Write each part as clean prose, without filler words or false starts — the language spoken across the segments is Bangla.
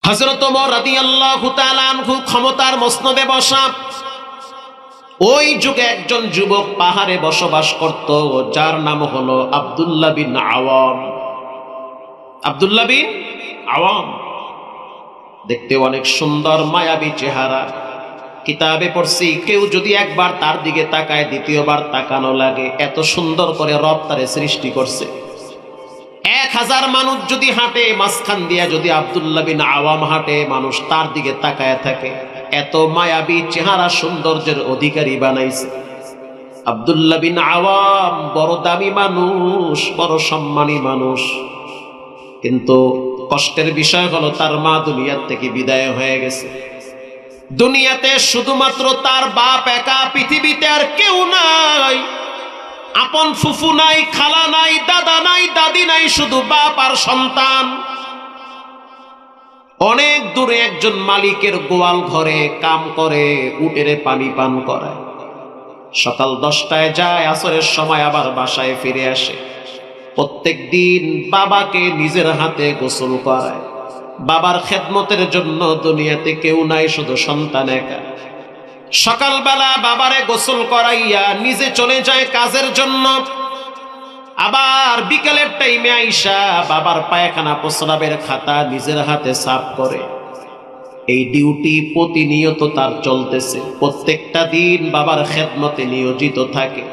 হযরত ওমর রাদিয়াল্লাহু তাআলা আনহু ক্ষমতার মসনদে বসা। ওই যুগে একজন যুবক পাহাড়ে বসবাস করত, যার নাম হলো আব্দুল্লাহ বিন আওয়াম। আব্দুল্লাহ বিন আওয়াম দেখতে অনেক সুন্দর, মায়াবী চেহারা। কিতাবে পড়ছি, কেউ যদি একবার তার দিকে তাকায় দ্বিতীয়বার তাকানো লাগে, এত সুন্দর করে রব তারে সৃষ্টি করছে। 1000 মানুষ যদি হাঁটে, মাঝখান দিয়া যদি আব্দুল্লাহ বিন আওয়াম হাঁটে, মানুষ তার দিকে তাকায় থাকে। এত মায়াবী চেহারা, সৌন্দর্যের অধিকারী বানাইছে। আব্দুল্লাহ বিন আওয়াম বড় দামি মানুষ, বড় সম্মানী মানুষ, কিন্তু কষ্টের বিষয় হলো তার মা দুনিয়ার থেকে বিদায় হয়ে গেছে। দুনিয়াতে শুধুমাত্র তার বাপ একা, পৃথিবীতে আর কেউ নাই। আপন ফুফু নাই, খালা নাই, দাদা নাই, দাদি নাই, শুধু বাপ আর সন্তান। অনেক দূরে একজন মালিকের গোয়াল ঘরে কাম করে, উটের পানি পান করায়। সকাল 10টায় যায়, আসরের সময় আবার বাসায় ফিরে আসে। প্রত্যেক দিন বাবাকে নিজের হাতে গোসল করায়। বাবার খেদমতের জন্য দুনিয়াতে কেউ নাই, শুধু সন্তান একা। সকালবেলা বাবারে গোসল করাইয়া নিজে চলে যায় কাজের জন্য। আবার বিকেলের টাইমে আইসা বাবার পায়খানা প্রস্রাবের খাতা নিজের হাতে সাফ করে। এই ডিউটি প্রতিনিয়ত তার চলতেছে। প্রত্যেকটা দিন বাবার খেদমতে নিয়োজিত থাকে।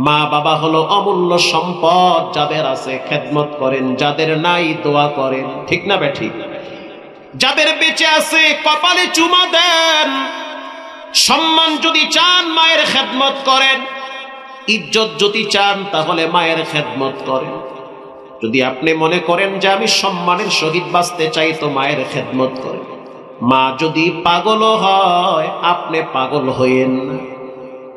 মা বাবা হলো অমূল্য সম্পদ, যাদের আছে খেদমত করেন, যাদের নাই দোয়া করেন। ঠিক না বেঠিক? যাদের বেঁচে আছে কপালে চুমা দেন। সম্মান যদি চান, মায়ের খেদমত করেন। ইজ্জত যদি চান, তাহলে মায়ের খেদমত করেন। যদি আপনি মনে করেন যে আমি সম্মানের সহিত বাঁচতে চাই, তো মায়ের খেদমত করেন। মা যদি পাগল হয়, আপনি পাগল হইয়েন না।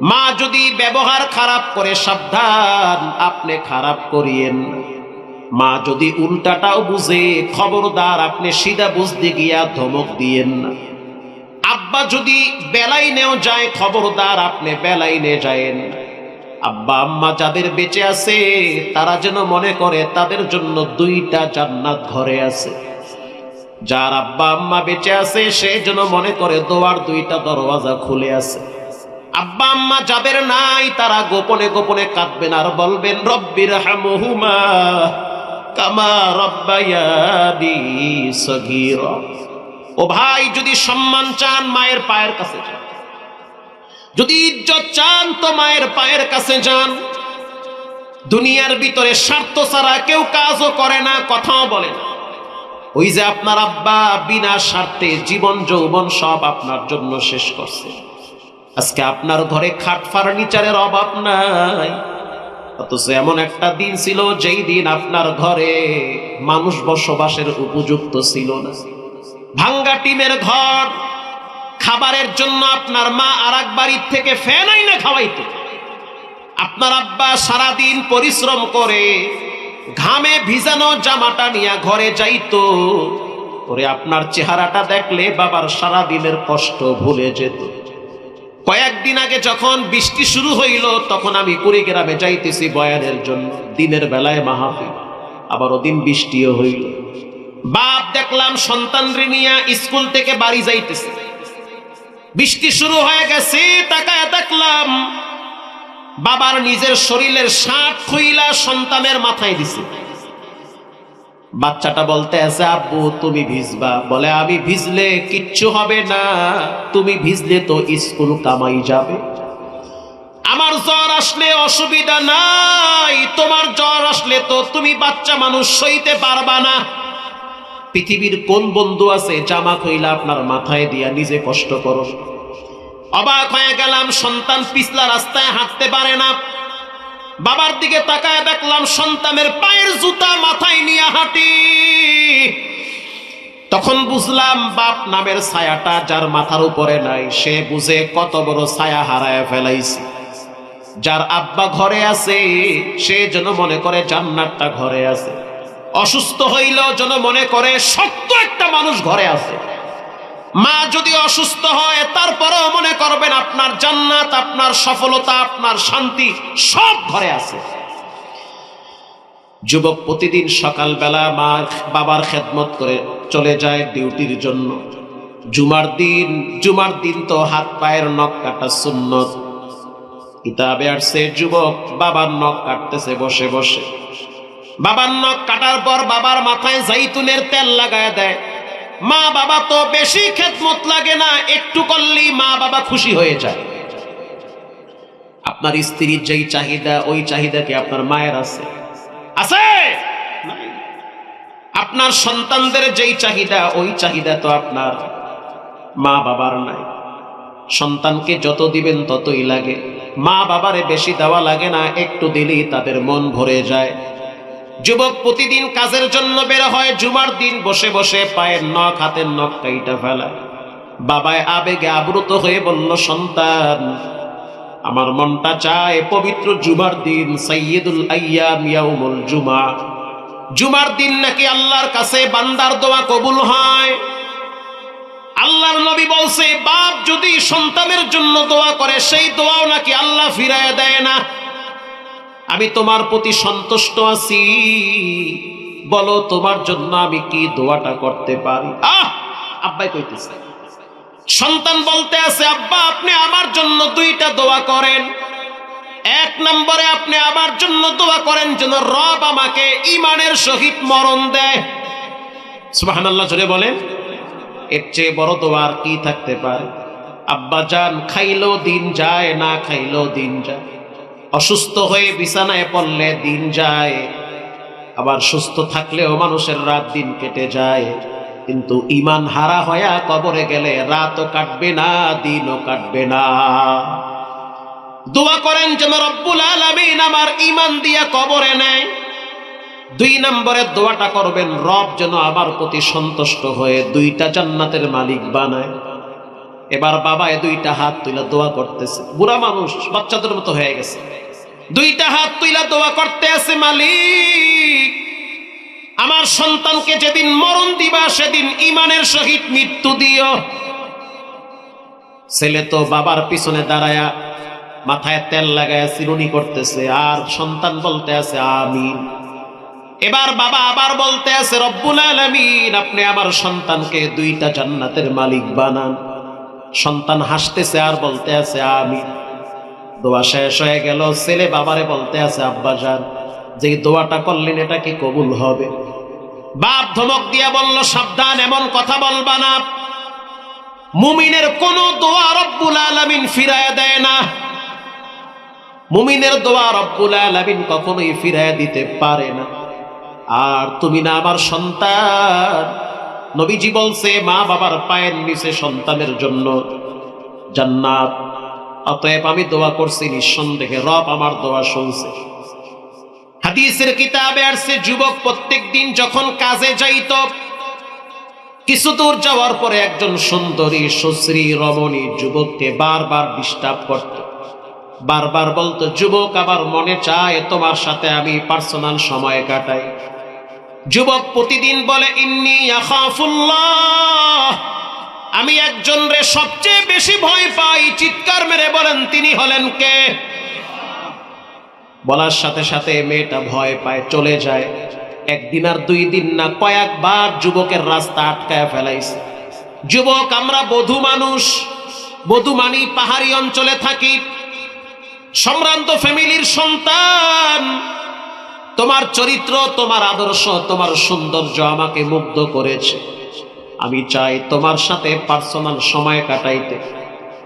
মা যদি ব্যবহার খারাপ করে, সাবধান, আপনি খারাপ করিয়েন না। মা যদি উল্টাটাও বুঝে, খবরদার, আপনি সিধা বুঝতে গিয়া ধমক দিয়েন না। আব্বা যদি বেলাইনেও যায়, খবরদার, আপনি বেলাইনে যায়েন না। আব্বা আম্মা যাদের বেঁচে আছে, তারা যেন মনে করে তাদের জন্য 2টা জান্নাত ঘরে আছে। যার আব্বা আম্মা বেঁচে আছে, সে যেন মনে করে দোয়ার 2টা দরওয়াজা খুলে আছে। আব্বা আম্মা যাদের নাই, তারা গোপনে গোপনে কাঁদবেন আর বলবেন, রব্বির হামহুমা কামা রব্বায়ানি সগীরা। ও ভাই, যদি সম্মান চান, মায়ের পায়ের কাছে যান। যদি ইজ্জত চান, তো মায়ের পায়ের কাছে যান। দুনিয়ার ভিতরে স্বার্থ ছাড়া কেউ কাজও করে না, কথাও বলে না। ওই যে আপনার আব্বা বিনা স্বার্থে জীবন যৌবন সব আপনার জন্য শেষ করছে। আজকে আপনার ঘরে খাট ফার্নিচারের অভাব নাই, অথচ এমন একটা দিন ছিল যেই দিন আপনার ঘরে মানুষ বসবাসের উপযুক্ত ছিল না। ভাঙ্গা টিমের ঘর। খাবারের জন্য আপনার মা আর এক বাড়ির থেকে ফ্যান আইনা খাওয়াইতো। আপনার আব্বা সারাদিন পরিশ্রম করে ঘামে ভিজানো জামাটা নিয়ে ঘরে যাইতো। ওরে আপনার চেহারাটা দেখলে বাবার সারাদিনের কষ্ট ভুলে যেত। কয়েকদিন আগে যখন বৃষ্টি শুরু হইল, তখন আমি কুড়িগ্রামে যাইতেছি বয়ানের জন্য। দিনের বেলায় মাহফিল, আবার ওদিন বৃষ্টিও হইল। বাপ দেখলাম সন্তানরে নিয়ে স্কুল থেকে বাড়ি যাইতেছে। বৃষ্টি শুরু হয়ে গেছে, তাকায় দেখলাম বাবার নিজের শরীরের শার্ট খুইলা সন্তানের মাথায় দিছে। বাচ্চাটা বলতে আছে, আব্বু তুমি ভিজবা। বলে, আমি ভিজলে কিচ্ছু হবে না, তুমি ভিজলে তো স্কুল কামাই যাবে। আমার জ্বর আসলে অসুবিধা নাই, তোমার জ্বর আসলে তো তুমি বাচ্চা মানুষ সইতে পারবা না। পৃথিবীর কোন বন্ধু আছে জামা খুইলা আপনার মাথায় দিয়া নিজে কষ্ট করো? অবাক হয়ে গেলাম, সন্তান পিছলা রাস্তায় হাঁটতে পারে না। বাবার দিকে তাকায় দেখলাম সন্তানের পায়ের জুতা মাথায় নিয়ে হাঁটি। তখন বুঝলাম বাপ নামের ছায়াটা যার মাথার উপরে নাই, সে বুঝে কত বড় ছায়া হারায় ফেলাইছে। যার আব্বা ঘরে আছে, সে যেন মনে করে জান্নাতটা ঘরে আছে। অসুস্থ হইলেও যেন মনে করে শক্ত একটা মানুষ ঘরে আছে। মা যদি অসুস্থ হয়, তারপরেও মনে করবেন আপনার জান্নাত, আপনার সফলতা, আপনার শান্তি সব ঘরে আছে। যুবক প্রতিদিন সকালবেলা মা বাবার খেদমত করে চলে যায় ডিউটির জন্য। জুমার দিন তো হাত পায়ের নখ কাটা সুন্নত। কিতাবে আসছে যুবক বাবার নখ কাটতেছে বসে বসে। বাবার নখ কাটার পর বাবার মাথায় জাইতুনের তেল লাগায় দেয়। মা বাবা তো বেশি খেদমত লাগে না, একটু করলেই মা বাবা খুশি হয়ে যায়। আপনার স্ত্রীর যেই চাহিদা, ওই চাহিদা কি আপনার মায়ের আছে? আছে? আপনার সন্তানদের যেই চাহিদা, ওই চাহিদা তো আপনার মা বাবার নাই। সন্তানকে যত দিবেন ততই লাগে, মা বাবারে বেশি দেওয়া লাগে না, একটু দিলেই তাদের মন ভরে যায়। যুবক প্রতিদিন কাজের জন্য বের হয়, জুমার দিন বসে বসে পায়ের নখ হাতের নখ কাইটা ফেলায়। বাবায় আবেগে আবৃত হয়ে বলল, সন্তান, আমার মনটা চায় পবিত্র জুমার দিন, সাইয়্যিদুল আইয়াম ইয়াউমুল জুমা, জুমার দিন নাকি আল্লাহর কাছে বান্দার দোয়া কবুল হয়। আল্লাহর নবী বলছে, বাপ যদি সন্তানের জন্য দোয়া করে, সেই দোয়াও নাকি আল্লাহ ফিরায় দেয় না। আমি তোমার প্রতি সন্তুষ্ট আছি, বলো তোমার জন্য আমি কি দোয়াটা করতে পারি? আব্বাই কইতেছে, সন্তান বলতে আছে, আব্বা আপনি আমার জন্য দুইটা দোয়া করেন। এক নম্বরে আপনি আমার জন্য দোয়া করেন যেন রব আমাকে ঈমানের সহিত মরণ দেয়। সুবহানাল্লাহ জোরে বলেন। এর চেয়ে বড় দোয়া আর কি থাকতে পারে? আব্বা জান খাইলেও দিন যায়, না খাইলেও দিন যায়, অসুস্থ হয়ে বিছানায় পড়লে দিন যায়, আবার সুস্থ থাকলেও মানুষের রাত দিন কেটে যায়, কিন্তু ঈমান হারা হয়ে কবরে গেলে রাতও কাটবে না, দিনও কাটবে না। দোয়া করেন যেন রব্বুল আলামিন আমার ঈমান দিয়া কবরে নেয়। দুই নম্বরের দোয়াটা করবেন, রব যেন আমার প্রতি সন্তুষ্ট হয়ে দুইটা জান্নাতের মালিক বানায়। এবার বাবায় দুইটা হাত তুলে দোয়া করতেছে, বুড়া মানুষ বাচ্চাদের মতো হয়ে গেছে, দুইটা হাত তুলে দোয়া করতে আছে, মালিক আমার সন্তানকে যেদিন মরণ দিবা সেদিন ঈমানের সহিত মৃত্যু দিও। ছেলে তো বাবার পিছনে দাঁড়ায়া মাথায় তেল লাগায় চিরুনি করতেছে, আর সন্তান বলতে আছে আমিন। এবার বাবা আবার বলতে আছে, রব্বুল আলামিন আপনি আমার সন্তানকে দুইটা জান্নাতের মালিক বানান। সন্তান হাসতেছে আর বলতে আছে আমিন। দোয়া শেষ হয়ে গেল, ছেলে বাবারে বলতে আছে, আব্বা জান যে দোয়াটা করলেন এটা কি কবুল হবে? বাপ ধমক দিয়া বলল, সাবধান, এমন কথা বলবা না। মুমিনের কোন দোয়া রব্বুল আলামিন ফিরায়া দেয় না। মুমিনের দোয়া রব্বুল আলামিন কখনোই ফিরায়া দিতে পারে না। আর তুমি না আমার সন্তান, নবীজি বলছে মা বাবার পায়ের নিচে সন্তানের জন্য জান্নাত। অতএব আমি দোয়া করছি, নিঃসন্দেহে রব আমার দোয়া শুনছে। হাদিসের কিতাবে আসছে, যুবক প্রত্যেক দিন যখন কাজে যাইত, কিছু দূর যাওয়ার পরে একজন সুন্দরী সুশ্রী রমণী যুবককে বারবার ডিস্টার্ব করত। বারবার বলতো, যুবক আমার মনে চায় তোমার সাথে আমি পার্সোনাল সময় কাটাই। যুবক প্রতিদিন বলে, ইন্নী আখাফুল্লাহ, আমি একজন রে সবচেয়ে বেশি ভয় পাই। চিৎকার মেরে বলেন, তিনি হলেন কে? বলার সাথে সাথে মেয়েটা ভয় পায়, চলে যায়। একদিন আর দুই দিন না, কয়েকবার যুবকের রাস্তা আটকায় ফেলাইছে। যুবক, আমরা বধূ মানুষ, বধূ মানি পাহাড়ি অঞ্চলে থাকি, সম্ভ্রান্ত ফ্যামিলির সন্তান। তোমার চরিত্র, তোমার আদর্শ, তোমার সৌন্দর্য আমাকে মুগ্ধ করেছে, আমি চাই তোমার সাথে পার্সোনাল সময় কাটাইতে।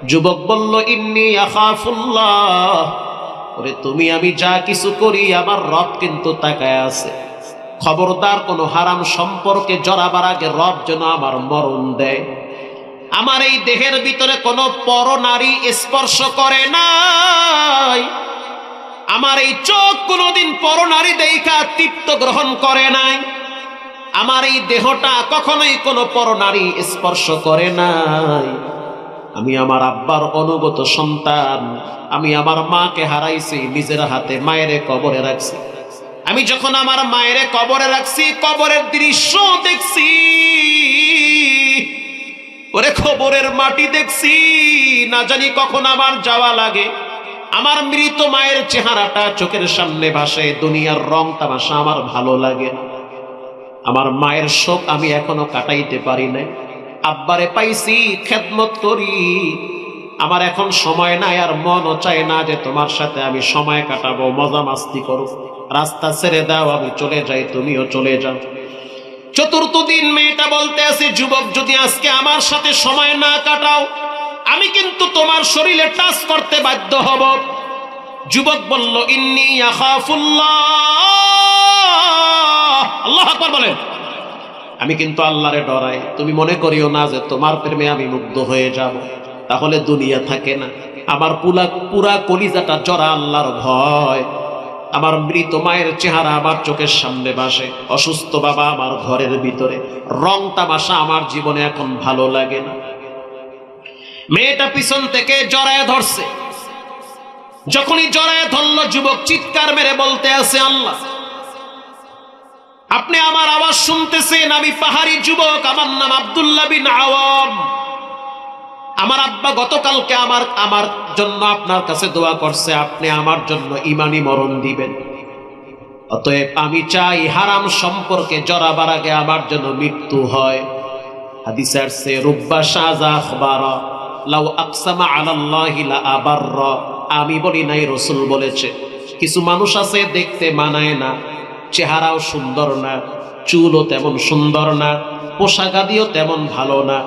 যুবক বলল, ইন্নী আখাফুল্লাহ, ওরে তুমি আমি যা কিছু করি আমার রব কিন্তু তাকায় আছে। খবরদার কোনো হারাম সম্পর্কে জড়াবার আগে রব যেন আমার মরণ দেয়। আমার এই দেহের ভিতরে কোনো পর নারী স্পর্শ করে নাই, আমার এই চোখ কোনোদিন পর নারী দেখা তৃপ্ত গ্রহণ করে নাই, আমার এই দেহটা কখনোই কোনো পর নারী স্পর্শ করে নাই। আমি আমার আব্বার অনুগত সন্তান, আমি আমার মাকে হারাইছি, নিজের হাতে মায়ের কবরে রাখছি। আমি যখন আমার মায়ের কবরে রাখছি, কবরের দৃশ্য দেখছি, ওরে কবরের মাটি দেখছি, না জানি কখন আমার যাওয়া লাগে। আমার মৃত মায়ের চেহারাটা চোখের সামনে ভাসে, দুনিয়ার রং তামাশা আমার ভালো লাগে না। আমার মায়ের শোক আমি এখনো কাটাইতে পারি নাই। আব্বারে পাইছি, খেদমত করি, আমার এখন সময় নাই, আর মনও চায় না যে তোমার সাথে আমি সময় কাটাবো, মজা মাস্তি করো। রাস্তা ছেড়ে দাও, আমি চলে যাই, তুমিও চলে যাও। চতুর্থ দিন মেয়েটা বলতে আছে, যুবক যদি আজকে আমার সাথে সময় না কাটাও, আমি কিন্তু তোমার শরীরে টাচ করতে বাধ্য হব। যুবক বলল, ইন্নী আখাফুল্লাহ, আল্লাহু আকবার বলেন, আমি কিন্তু আল্লাহরে ডরাই। তুমি মনে করিও না যে তোমার প্রেমে আমি মুগ্ধ হয়ে যাব, তাহলে দুনিয়া থাকে না। আমার পুরা কলিজাটা জড়া আল্লাহর ভয়। আমার মৃত মায়ের চেহারা আমার চোখের সামনে ভাসে, অসুস্থ বাবা আমার ঘরের ভিতরে, রং তামাশা আমার জীবনে এখন ভালো লাগে না। মেয়েটা পিছন থেকে জড়ায় ধরছে। যখনই জড়ায় ধরল, যুবক চিৎকার মেরে বলতে আছে, আল্লাহ আপনি আমার আওয়াজ শুনতেছেন? আমি পাহাড়ি যুবক, আমার নাম আব্দুল্লাহ বিন আওয়াম। আমার আব্বা গতকালকে আমার জন্য আপনার কাছে দোয়া করছে, আপনি আমার জন্য ঈমানি মরণ দিবেন। অতএব আমি চাই হারাম সম্পর্কে জড়াবার আগে আমার জন্য মৃত্যু হয়। হাদিসে আসছে, রুব্বা শাযা আখবারা লাউ আকসামা আলাল্লাহি লা আবাররা। আমি বলি নাই, রাসূল বলেছে। কিছু মানুষ আছে দেখতে মানায় না, চেহারাও সুন্দর না, চুলও তেমন সুন্দর না, পোশাক আদিও তেমন ভালো না,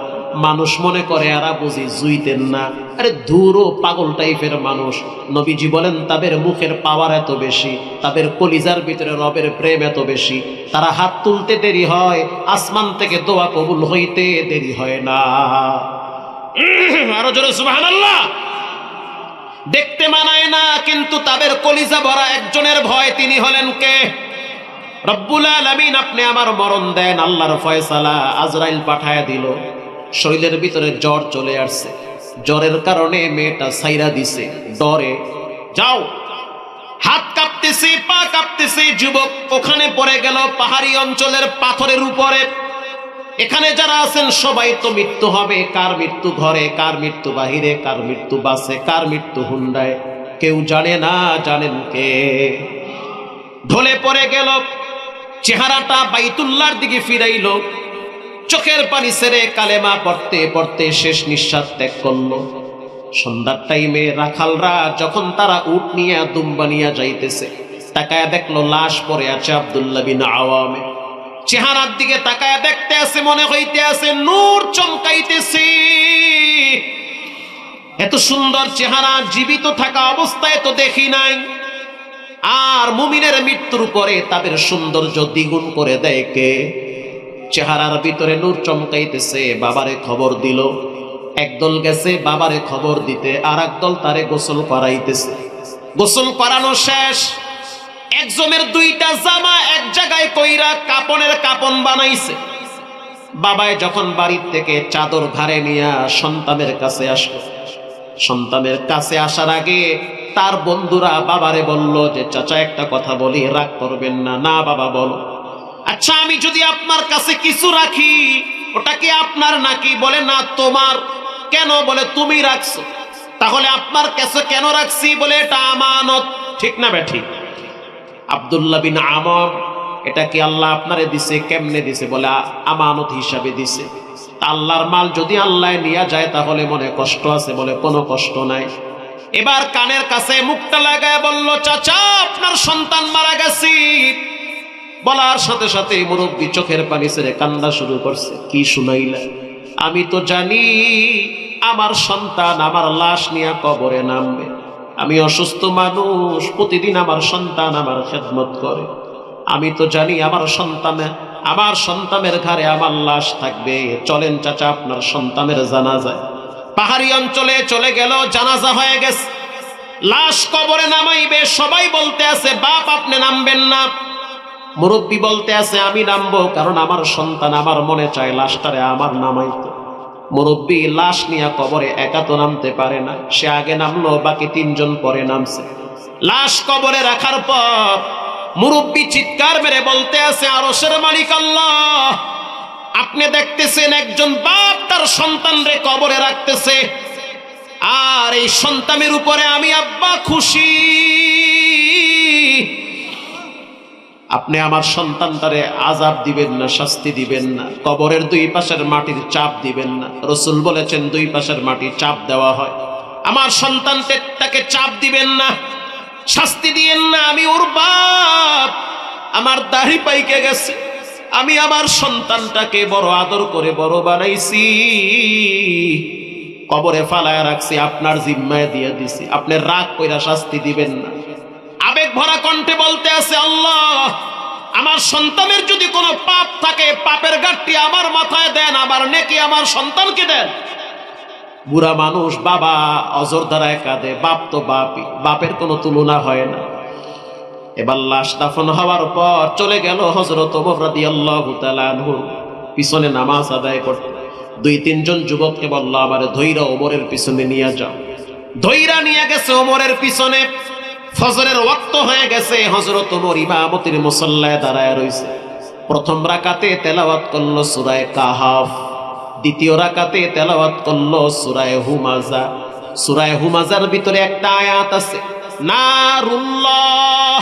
মানুষ মনে করে এরা বুঝি জুইতেন না। আরে ধুরো, পাগল টাইপের মানুষ। নবীজি বলেন, তাদের মুখের পাওয়ার এত বেশি, তাদের কলিজার ভিতরে রবের প্রেম এত বেশি, তারা হাত তুলতে দেরি হয়, আসমান থেকে দোয়া কবুল হইতে দেরি হয় না। আরো জোরে সুবহানাল্লাহ। দেখতে মানায় না, কিন্তু তাদের কলিজা ভরা একজনের ভয়, তিনি হলেন কে? রব্বুল আলামিন। আপনি আমার মরণ দেন, আল্লাহর ফয়সালা। আজরাইল পাঠায় দিল, শরীরের ভিতরে জ্বর চলে আসছে। জ্বরের কারণে মেয়েটা সাইরা দিছে ডরে। যাও, হাত কাঁপতেছে, পা কাঁপতেছে। যুবক ওখানে পড়ে গেল, পাহাড়ি অঞ্চলের পাথরের উপরে। এখানে যারা আছেন সবাই তো মৃত্যু হবে। কার মৃত্যু ঘরে, কার মৃত্যু বাহিরে, কার মৃত্যু বাসে, কার মৃত্যু হুন্ডায়, কেউ জানে না। জানেন কে? ঢলে পড়ে গেল, চেহারাটা বাইতুল্লাহর দিকে ফিরাইল, চোখের পানি ছেড়ে কালেমা পড়তে পড়তে শেষ নিঃশ্বাস ত্যাগ করলো। সন্ধ্যার টাইমে রাখালরা যখন তারা উট নিয়ে দুম্বা নিয়ে যাইতেছে, তাকায়া দেখলো লাশ পড়ে আছে আব্দুল্লাহ বিন আওয়ামে। চেহারার দিকে তাকায়া দেখতে আছে, মনে হইতে আছে নূর চমকাইতেছে। এত সুন্দর চেহারা জীবিত থাকা অবস্থায় তো দেখি নাই। আর মুমিনের মৃত্যুর পরে তাদের সৌন্দর্য দ্বিগুণ করে দেয় কে? চেহারার ভিতরে নূর চমকাইতেছে। বাবারে খবর দিল, একদল গেছে বাবারে খবর দিতে, আর একদল তারে গোসল করাইতেছে। গোসল করানো শেষ, একজনের দুইটা জামা এক জায়গায় কইরা কাপনের কাপন বানাইছে। বাবায় যখন বাড়ির থেকে চাদর ঘাড়ে নিয়ে সন্তানের কাছে আসলো, সন্তানের কাছে আসার আগে তার বন্ধুরা বাবারে বলল যে, চাচা একটা কথা বলি, রাগ করবেন না। না বাবা, বলো। আচ্ছা, আমি যদি আপনার কাছে কিছু রাখি, ওটা কি আপনার নাকি? বলে না, তোমার। কেন? বলে তুমি রাখছো। তাহলে আপনার কাছে কেন রাখছি? বলে এটা আমানত। ঠিক না বেঠিক? আব্দুল্লাহ বিন আমর, এটা কি আল্লাহ আপনারে দিছে? কেমনে দিছে? বলে আমানত হিসাবে দিছে। আল্লাহর মাল যদি আল্লাহ নিয়ে যায় তাহলে মনে কষ্ট আছে? বলে কোনো কষ্ট নাই। এবার কানের কাছে মুখটা লাগায় বলল, চাচা আপনার সন্তান মারা গেছে। বলার সাথে সাথে মুরব্বী চোখের পানি ছেড়ে কান্না শুরু করছে। কি শুনাইলা? আমি তো জানি আমার সন্তান আমার লাশ নিয়ে কবরে নামবে। আমি অসুস্থ মানুষ, প্রতিদিন আমার সন্তান আমার খেদমত করে। আমি তো জানি আমার সন্তানের ঘরে আমার লাশ থাকবে। চলেন চাচা, আপনার সন্তানের জানাজায়। পাহাড়ি অঞ্চলে চলে গেল, জানাজা হয়ে গেছে, লাশ কবরে নামাইবে। সবাই বলতে আছে, বাপ আপনি নামবেন না। মুরব্বী বলতে আছে, আমি নামবো, কারণ আমার সন্তান, আমার মনে চায় লাশটারে আমার নামাইতে। মুরব্বী লাশ নিয়ে কবরে একা তো নামতে পারে না, সে আগে নামলো, বাকি তিনজন পরে নামছে। লাশ কবরে রাখার পর মুরব্বী চিৎকার মেরে বলতে আছে, আরশের মালিক আল্লাহ, আপনি দেখতেছেন একজন বাপ তার সন্তানরে কবরে রাখতেছে। আর এই সন্তানের উপরে আমি আব্বা খুশি। আপনি আমার সন্তানটারে আযাব দিবেন না, শাস্তি দিবেন না, কবরের দুই পাশের মাটির চাপ দিবেন না। রাসূল বলেছেন দুই পাশের মাটি চাপ দেওয়া হয়। আমার সন্তানটাকে চাপ দিবেন না, শাস্তি দিয়েন না। আমি ওর বাপ, আমার দাড়ি পাইকে গেছে, আমি আমার সন্তানটাকে বড় আদর করে বড় বানাইছি, কবরে ফালায় রাখছি, আপনার জিম্মায় দিয়ে দিছি, আপনি রাগ কইরা শাস্তি দিবেন না। আবেগ ভরা কণ্ঠে বলতে আছে, আল্লাহ আমার সন্তানের যদি কোনো পাপ থাকে, পাপের গাঁটটি আমার মাথায় দেন, আমার নেকি আমার সন্তানকে দেন। বুড়া মানুষ, বাবা অজর দ্বারায় কাঁদে, বাপ তো বাপই, বাপের কোনো তুলনা হয় না। এবার লাশ দাফন হওয়ার পর চলে গেল হযরত ওমর রাদিয়াল্লাহু তাআলা আনহু পিছনে নামাজ আদায় করতে। দুই তিনজন যুবককে বলল, আমারে ধইরা ওমরের পিছনে নিয়ে যাও। ধইরা নিয়ে গেছে ওমরের পিছনে। ফজরের ওয়াক্ত হয়ে গেছে, হযরত ওমর ইমামতির মুসাল্লায় দাঁড়ায় রইছে। প্রথম রাকাতে তেলাওয়াত করলো সূরা কাহাফ, দ্বিতীয় রাকাতে তেলাওয়াত করলো সূরা হুমাযা। সূরা হুমাযার ভিতরে একটা আয়াত আছে, নারুল্লাহ।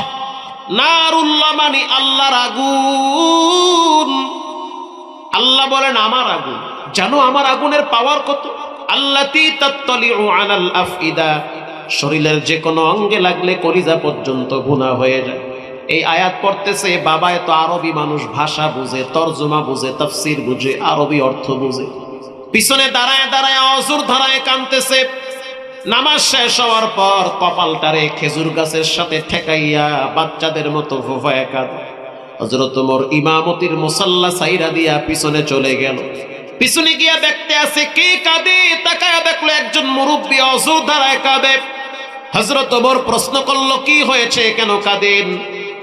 নারুল্লাহ মানে আল্লাহর আগুন। আল্লাহ বলেন আমার আগুন। জানো আমার আগুনের পাওয়ার কত? আল্লাতী তাত্তালিউ আলাল আফইদা, শরীরের যে কোনো অঙ্গে লাগলে কলিজা পর্যন্ত গুনাহ হয়ে যায়। এই আয়াত পড়তেছে বাবা, এত আরবি মানুষ, ভাষা বুঝে, তরজমা বুঝে, তাফসীর বুঝে, আরবি অর্থ বুঝে। পিছনে দাঁড়ায় দাঁড়ায় অজুর ধারায় কাঁদতেছে। নামাজ শেষ হওয়ার পর কপালটারে খেজুর গাছের সাথে ঠেকাইয়া বাচ্চাদের মতো ফোফায় কাঁদে। হযরত ওমর ইমামতির মুসাল্লা সাইরা দিয়া পিছনে চলে গেল। পিছনে গিয়া দেখতে আছে কে কাঁদে, তাকায়া দেখলো একজন মুরব্বী অজুর ধারায় কাঁদে। হযরত ওমর প্রশ্ন করলো, কি হয়েছে, কেন কাঁদেন?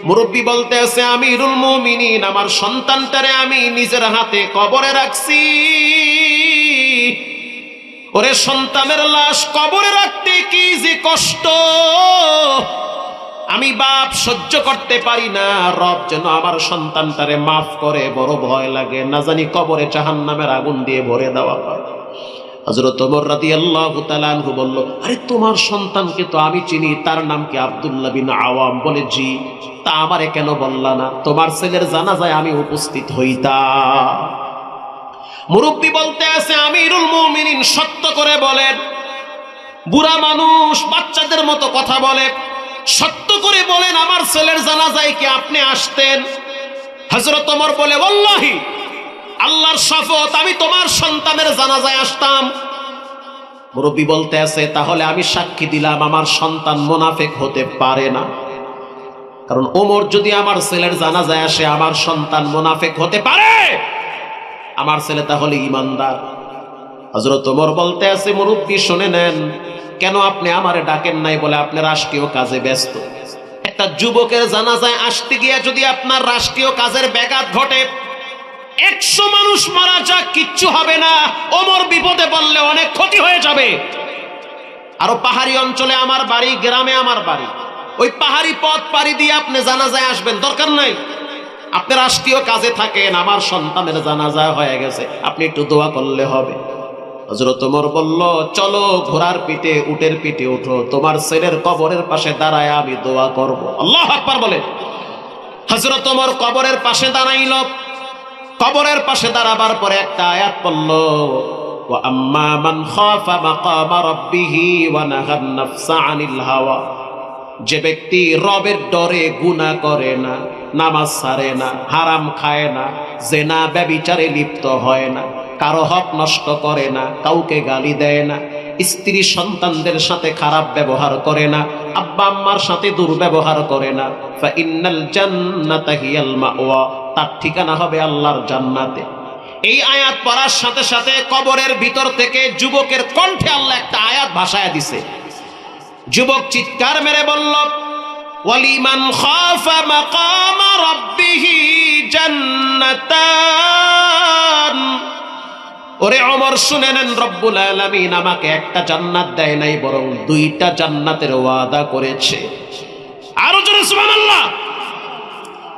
মুরব্বী বলতে আছে, আমিরুল মুমিনিন, আমার সন্তানটারে আমি নিজের হাতে কবরে রাখছি। ওরে সন্তানের লাশ কবরে রাখতে কি যে কষ্ট, আমি বাপ সহ্য করতে পারি না। রব যেন আমার সন্তানটারে মাফ করে, বড় ভয় লাগে, না জানি কবরে জাহান্নামের আগুন দিয়ে ভরে দেওয়া হয়। হযরত ওমর রাদিয়াল্লাহু তাআলা আনহু বলল, আরে তোমার সন্তানকে তো আমি চিনি, তার নাম কি আব্দুল্লাহ বিন আওয়াম? বলে জি। তা আমারে কেন বললা না? তোমার ছেলের জানাজায় আমি উপস্থিত হইতাম। মুরব্বী বলতে আছে, আমিরুল মুমিনিন সত্য করে বলেন, বুড়া মানুষ বাচ্চাদের মতো কথা বলে, সত্য করে বলেন আমার ছেলের জানাজায় কি আপনি আসতেন? হযরত ওমর বলে, ওয়াল্লাহি, আল্লাহর শপথ, আমি তোমার সন্তানের জানাজায় আসতাম। মুরব্বী বলতে আছে, তাহলে আমি সাক্ষী দিলাম আমার সন্তান মুনাফিক হতে পারে না, কারণ ওমর যদি আমার ছেলের জানাজায় আসে, আমার সন্তান মুনাফিক হতে পারে, আমার ছেলে তাহলে ঈমানদার। হযরত ওমর বলতে আছে, মুরব্বী শুনে নেন, কেন আপনি আমারে ডাকেন নাই? বলে আপনি রাষ্ট্রীয় কাজে ব্যস্ত। একটা যুবকের জানাজায় আসতে গিয়ে যদি আপনার রাষ্ট্রীয় কাজের ব্যাঘাত ঘটে, 100 মানুষ মারা যাক, কিচ্ছু হবে না, ওমর বিপদে পড়লে অনেক ক্ষতি হয়ে যাবে। আরো পাহাড়ি অঞ্চলে আমার বাড়ি, গ্রামে আমার বাড়ি, ওই পাহাড়ি পথ পাড়ি দিয়ে আপনি জানাজায় আসবেন, দরকার নাই। আপনি রাষ্ট্রীয় কাজে থাকেন, আমার সন্তানের জানাজা হয়ে গেছে, আপনি একটু দোয়া করলে হবে। হযরত ওমর বলল, চলো ঘোড়ার পিঠে, উটের পিঠে উঠো, তোমার ছেলের কবরের পাশে দাঁড়ায় আমি দোয়া করব। আল্লাহু আকবার বলে। হযরত ওমর কবরের পাশে দাঁড়াইল। কবরের পাশে দাঁড়াবার পরে একটা আয়াত পড়ল, ওয়া আম্মা মান খাফা মাকামা রাব্বিহি ওয়া নাহান নাফসা আনিল হাওয়া। যে ব্যক্তি রবের ডরে গুনাহ করে না, নামাজ ছাড়ে না, হারাম খায় না, জেনা ব্যভিচারে লিপ্ত হয় না, কারো হক নষ্ট করে না, কাউকে গালি দেয় না, স্ত্রী সন্তানদের সাথে খারাপ ব্যবহার করে না, আব্বা আম্মার সাথে দুর্ব্যবহার করে না, ফা ইন্নাল জান্নাতা হিয়াল মাওয়া, তার ঠিকানা হবে আল্লাহর জান্নাতে। এই আয়াত পড়ার সাথে সাথে কবরের ভিতর থেকে যুবকের কণ্ঠে আল্লাহ একটা আয়াত ভাষায় দিছে। যুবক চিৎকার মেরে বলল, ওয়ালিমান খাফা মাকামা রাব্বিহি জান্নাতান। ওরে ওমর শুনে নেন, রব্বুল আলামিন আমাকে একটা জান্নাত দেয় নাই, বরং 2টা জান্নাতের ওয়াদা করেছে। আরো জোরে সুবহানাল্লাহ।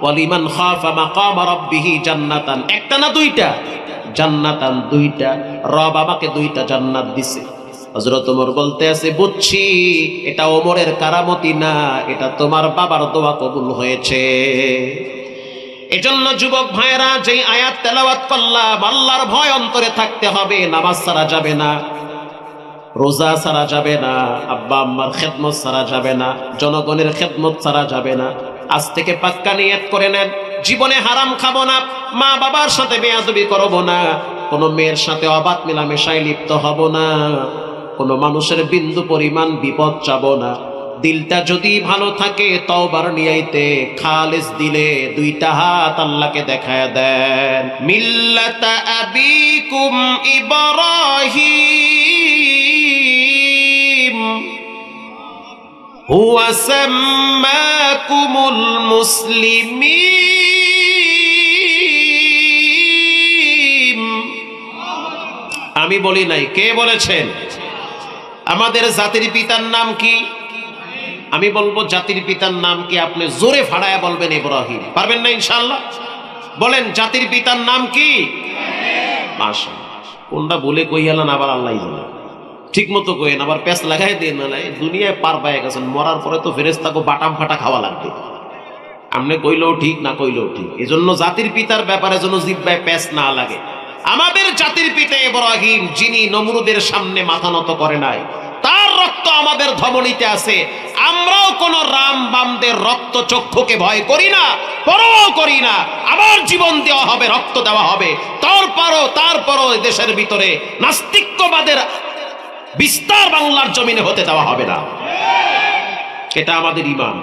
ওয়ালিমান খাফা মাকামা রাব্বিহি জান্নাতান, একটা না 2টা? জান্নাতান, 2টা। রব আমাকে 2টা জান্নাত দিছে। হযরত ওমর বলতে আছে, বুঝছি এটা ওমরের কারামতি না, এটা তোমার বাবার দোয়া কবুল হয়েছে। এজন্য যুবক ভাইরা, যেই আয়াত তেলাওয়াত করলাম, আল্লাহর ভয় অন্তরে থাকতে হবে। নামাজ ছাড়া যাবে না, রোজা ছাড়া যাবে না, আব্বা আম্মার খেদমত ছাড়া যাবে না, জনগণের খেদমত ছাড়া যাবে না। আজ থেকে পাক্কা নিয়ত করে নেন, জীবনে হারাম খাবো না, মা বাবার সাথে বেয়াদবি করব না, কোনো মেয়ের সাথে অবাধ মেলামেশায় লিপ্ত হব না, কোনো মানুষের বিন্দু পরিমাণ বিপদ চাবো না। দিলটা যদি ভালো থাকে, তওবার নিয়াইতে খালিস দিলে দুইটা হাত আল্লাহকে দেখায় দেন। মিল্লাতা আবিকুম ইব্রাহিম হুয়া সাম্মাকুমুল মুসলিমিন। আমি বলি নাই, কে বলেছেন? আমাদের জাতির পিতার নাম কি? আমি বলবো জাতির পিতার নাম কি? আপনি জোরে ফাড়ায় বলবেন ইব্রাহিম। পারবেন না ইনশাআল্লাহ? বলেন, জাতির পিতার নাম কি? মাশাআল্লাহ। কোনটা বলে কইয়ালেন আবার আল্লাহই জানে। ঠিক মতো কইেন, আবার প্যাঁচ লাগাই দিয়ে না। দুনিয়ায় পার পায়ে গেছেন, মরার পরে তো ফেরেশতাকে বাটাম ফাটা খাওয়া লাগবে। আপনি কইলেও ঠিক, না কইলেও ঠিক। এজন্য জাতির পিতার ব্যাপারে যেন জিহ্বায় প্যাঁচ না লাগে। আমাদের জাতির পিতা ইব্রাহিম, যিনি নমরুদের সামনে মাথা নত করে নাই, তার রক্ত আমাদের ধমনীতে আছে। আমরাও কোন রাম বামদের রক্ত চক্ষুকে ভয় করি না, পরোয়া করি না। আবার জীবন দেওয়া হবে, রক্ত দেওয়া হবে। তারপরও দেশের ভিতরে নাস্তিক্যবাদের বিস্তার বাংলার জমিনে হতে দেওয়া হবে না। এটা আমাদের ঈমান।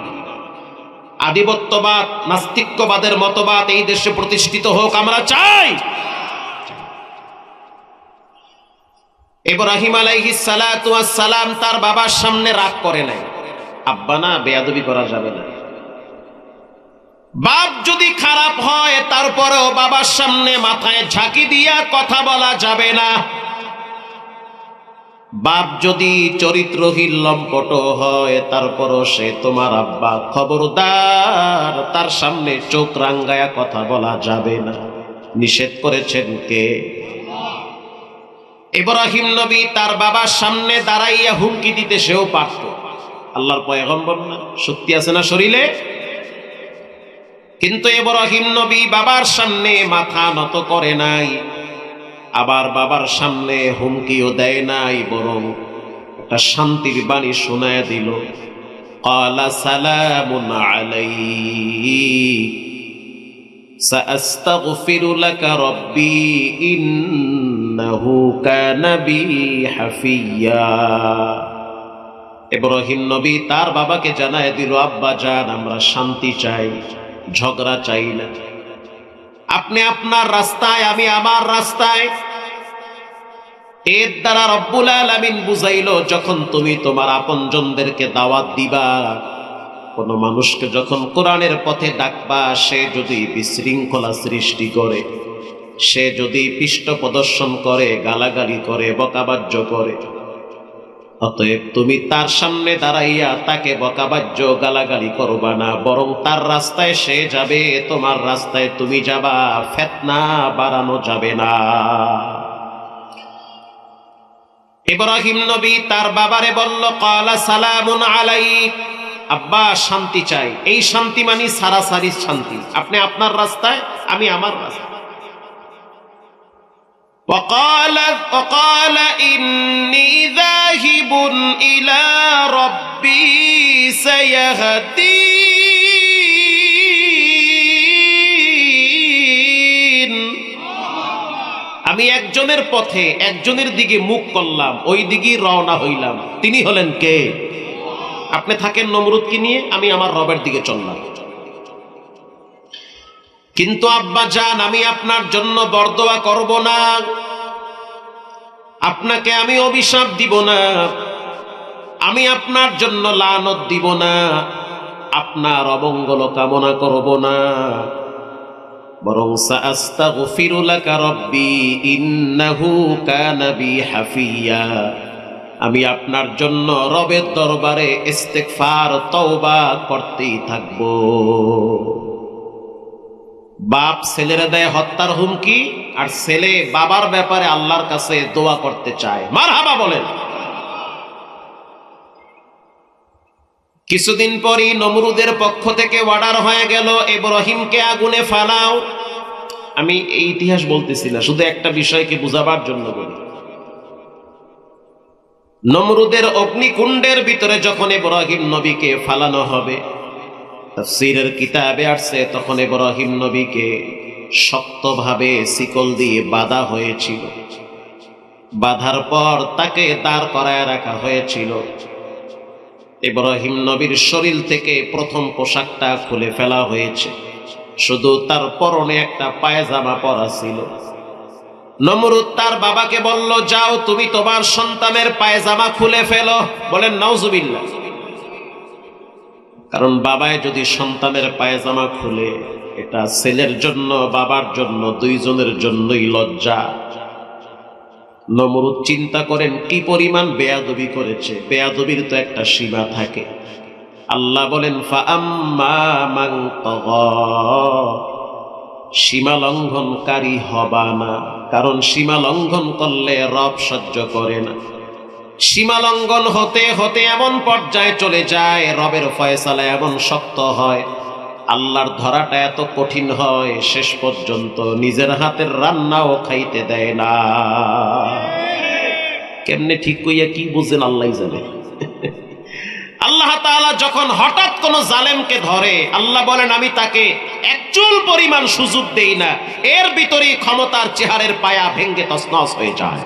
আধিপত্যবাদ, নাস্তিক্যবাদের মতবাদ এই দেশে প্রতিষ্ঠিত হোক, আমরা চাই। ইব্রাহিম আলাইহিস সালাতু ওয়াস সালাম তার বাবার সামনে রাগ করে নাই। আব্বা না, বেয়াদবি করা যাবে না। বাপ যদি খারাপ হয়, তারপরেও বাবার সামনে মাথায় ঝাঁকি দিয়া কথা বলা যাবে না। বাপ যদি চরিত্রহীন লম্পট হয়, তারপরও সে তোমার আব্বা, খবরদার, তার সামনে চোখ রাঙ্গায়া কথা বলা যাবে না। নিষেধ করেছেন কে? ইব্রাহিম নবী তার বাবার সামনে দাঁড়াইয়া হুমকি দিতে সেও পারত। আল্লাহর পয়গম্বর না, শক্তি আছে না শরীরে। কিন্তু ইব্রাহিম নবী বাবার সামনে মাথা নত করে নাই, আবার বাবার সামনে হুমকিও দেয় নাই, বরং একটা শান্তির বাণী শোনায় দিল। ক্বালা সালামুন আলাইক সাআস্তাগফিরু লাকা রাব্বি ইন্নাহু কানা বি হাফিয়্যা। ইব্রাহিম নবী তার বাবাকে জানায় দিল, আব্বা জান, আমরা শান্তি চাই, ঝগড়া চাই না। আপনি আপনার রাস্তায়, আমি আমার রাস্তায়। এর দ্বারা রব্বুল আলামিন বুঝাইল, যখন তুমি তোমার আপনজনদেরকে দাওয়াত দিবা, কোন মানুষকে যখন কোরআনের পথে ডাকবা, সে যদি বিশৃঙ্খলা সৃষ্টি করে, সে যদি পৃষ্ঠ প্রদর্শন করে, গালাগালি করে, বকাবাজ্য করে, অতএব তুমি তার সামনে দাঁড়াইয়া তাকে বকাবাজ্য গালাগালি করবা না, বরং তার রাস্তায় সে যাবে, তোমার রাস্তায় তুমি যাবা। ফিতনা বাড়ানো যাবে না। ইব্রাহিম নবী তার বাবারে বলল, ক্বালা সালামুন আলাইক, আব্বা শান্তি চাই। এই শান্তি মানে সারাসারি শান্তি, আপনি আপনার রাস্তায়, আমি আমার রাস্তায়। وقال إني ذاهب إلى ربي سيهدين। আমি একজনের পথে, একজনের দিকে মুখ করলাম, ওই দিকেই রওনা হইলাম। তিনি হলেন কে? আপনি থাকেন নমরুদকে নিয়ে, আমি আমার রবের দিকে চললাম। কিন্তু আব্বা জান, আমি আপনার জন্য বরদোয়া করব না, আপনাকে আমি অভিশাপ দিব না, আমি আপনার জন্য লানত দিব না, আপনার অমঙ্গল কামনা করব না, বরং সাআস্তাগফিরু লাকা রাব্বি ইন্নাহু কানা বি হাফিয়্যা। আমি আপনার জন্য রবের দরবারে ইস্তিগফার, তওবা করতেই থাকব। বাপ ছেলেরা দেয় হত্যার হুমকি, আর ছেলে বাবার ব্যাপারে আল্লাহর কাছে দোয়া করতে চায়। মারহাবা বলেন। কিছুদিন পরই নমরুদের পক্ষ থেকে অর্ডার হয়ে গেল, ইব্রাহিমকে আগুনে ফালাও। আমি এই ইতিহাস বলতেছি না, শুধু একটা বিষয়কে বুঝাবার জন্য বলি। নমরুদের অগ্নিকুণ্ডের ভিতরে যখন ইব্রাহিম নবীকে ফালানো হবে, তাফসীরের কিতাবে আসছে তখন ইব্রাহিম নবীকে শক্তভাবে শিকল দিয়ে বাঁধা হয়েছিল। বাঁধার পর তাকে দাঁড় করায় রাখা হয়েছিল। ইব্রাহিম নবীর শরীর থেকে প্রথম পোশাকটা খুলে ফেলা হয়েছে, শুধু তার পরনে একটা পায়জামা পরা ছিল। নমরুদ তার বাবাকে বলল, যাও তুমি তোমার সন্তানের পায়জামা খুলে ফেলো। বলেন নাউজুবিল্লাহ। কারণ বাবায় যদি সন্তানের পায়জামা খুলে, এটা ছেলের জন্য বাবার জন্য দুইজনের জন্যই লজ্জা। নমরুদ চিন্তা করেন কি পরিমাণ বেয়াদবি করেছে। বেয়াদবির তো একটা সীমা থাকে। আল্লাহ বলেন ফাআম্মা মান তাগা, সীমা লঙ্ঘনকারী হবা না, কারণ সীমা লঙ্ঘন করলে রব সহ্য করে না। সীমা লঙ্ঘন হতে হতে এমন পর্যায়ে চলে যায়, রবের ফয়সালা এমন শক্ত হয়, আল্লাহর ধরাটা এত কঠিন হয়, শেষ পর্যন্ত নিজের হাতের রান্নাও খাইতে দেয় না। কেমনে ঠিক কইয়া কি বুঝেন আল্লাহই জানে। আল্লাহ তাআলা যখন হঠাৎ কোন জালেমকে ধরে, আল্লাহ বলেন আমি তাকে এক চুল পরিমাণ সুযোগ দেই না, এর ভিতরেই ক্ষমতার চেহারের পায়া ভেঙ্গে তছনছ হয়ে যায়।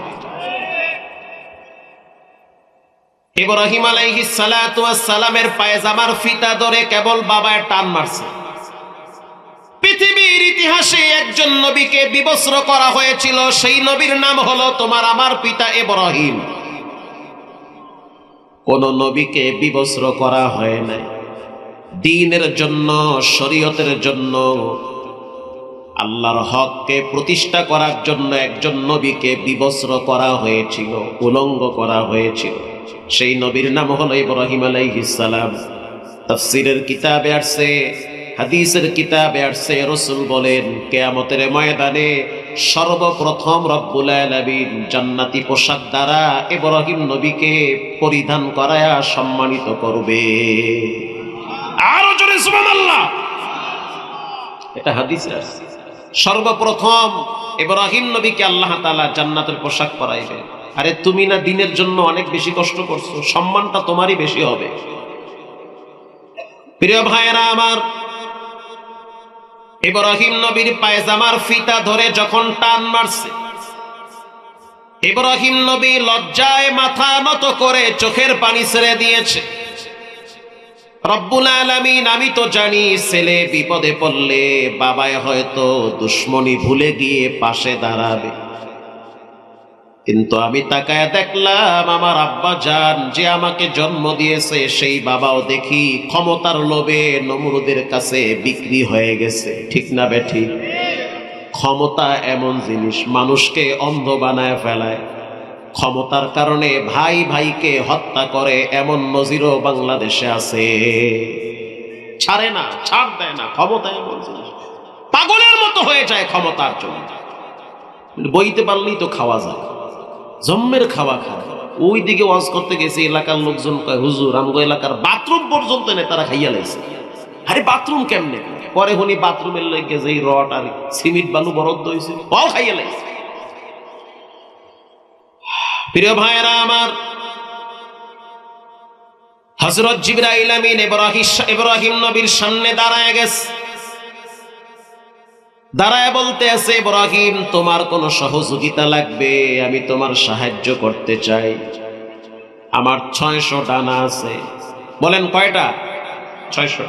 ইব্রাহিম আলাইহিস সালাতু ওয়াস সালামের পায়জামার ফিতা ধরে কেবল বাবায় টান মারছে। পৃথিবীর ইতিহাসে একজন নবীকে বিবস্ত্র করা হয়েছিল, সেই নবীর নাম হলো তোমার আমার পিতা ইব্রাহিম। কোন নবীকে বিবস্ত্র করা হয় নাই। দ্বীনের জন্য, শরীয়তের জন্য, আল্লাহর হককে প্রতিষ্ঠা করার জন্য একজন নবীকে বিবস্ত্র করা হয়েছিল, উলঙ্গ করা হয়েছিল। সেই নবীর নাম হলো ইব্রাহিম আলাইহিস সালাম। তাফসীরের কিতাবে আসছে, হাদিসের কিতাবে আসছে, রাসূল বলেন কিয়ামতের ময়দানে সর্বপ্রথম রব্বুল আলামিন জান্নাতি পোশাক দ্বারা ইব্রাহিম নবীকে পরিধান করায়া সম্মানিত করবে। আরো জোরে সুবহানাল্লাহ। এটা হাদিসে আছে, সর্বপ্রথম ইব্রাহিম নবীকে আল্লাহ তাআলা জান্নাতের পোশাক পরাইবে। আরে তুমি না দ্বীনের জন্য অনেক বেশি কষ্ট করছো, সম্মানটা তোমারই বেশি হবে। প্রিয় ভাইয়েরা আমার, ইব্রাহিম নবীর পায়জামার ফিতা ধরে যখন টান মারছে, ইব্রাহিম নবী লজ্জায় মাথা নত করে চোখের পানি ছেড়ে দিয়েছে। রব্বুল আলামিন, আমি তো জানি ছেলে বিপদে পড়লে বাবায় হয়তো দুশ্মনী ভুলে গিয়ে পাশে দাঁড়াবে, কিন্তু আমি তাকায় দেখলাম আমার আব্বা জান যে আমাকে জন্ম দিয়েছে, সেই বাবাও দেখি ক্ষমতার লোভে নমরুদের কাছে বিক্রি হয়ে গেছে। ঠিক না বেঠি? ক্ষমতা এমন জিনিস, মানুষকে অন্ধ বানায় ফেলায়। ক্ষমতার কারণে ভাই ভাইকে হত্যা করে এমন নজিরও বাংলাদেশে আছে। ছাড়ে না, ছাড় দেয় না। ক্ষমতা এমন জিনিস, পাগলের মতো হয়ে যায় ক্ষমতার জন্য। বইতে পারলেই তো খাওয়া যায়, জম্মের খাওয়া খায়। ওই দিকে ওয়াজ করতে গেছে, এলাকার লোকজন কয় হুজুর আমগো এলাকার বাথরুম পর্যন্ত নেতারা খাইয়া লাইছে। আরে বাথরুম কেমনে? পরে শুনি বাথরুমের লেগে যে রড আর সিমেন্ট বালু বরাদ্দ হয়েছে, ও খাইয়া লাইছে। প্রিয় ভাইয়েরা আমার, হযরত জিবরাইল আমিন ইব্রাহিম নবীর সামনে দাঁড়ায় গেছে। দাঁড়ায় বলতে আছে, ইব্রাহিম তোমার কোন সহযোগিতা লাগবে? আমি তোমার সাহায্য করতে চাই। আমার 600 ডানা আছে। বলেন কয়টা? 600।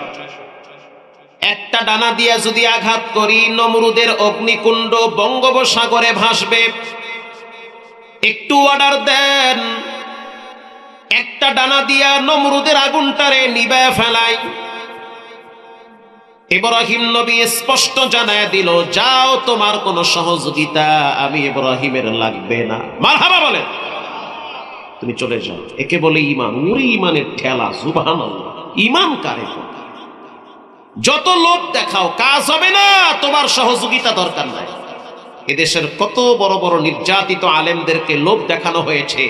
একটা ডানা দিয়া যদি আঘাত করি, নমরুদের অগ্নিকুণ্ড বঙ্গোপসাগরে ভাসবে। একটু অর্ডার দেন, একটা ডানা দিয়া নমরুদের আগুনটারে নিভায় ফেলাই। ইব্রাহিম নবী স্পষ্ট জানায় দিল, যাও তোমার কোন সহযোগিতা আমি ইব্রাহিমের লাগবে না। মারহাবা বলেন, তুমি চলে যাও। একে বলে ঈমান। ওরে ঈমানের ঠেলা, সুবহানাল্লাহ। ঈমান কারে? যত লোভ দেখাও কাজ হবে না, তোমার সহযোগিতা দরকার নাই। এদেশের কত বড় বড় নির্যাতিত আলেমদেরকে লোভ দেখানো হয়েছে,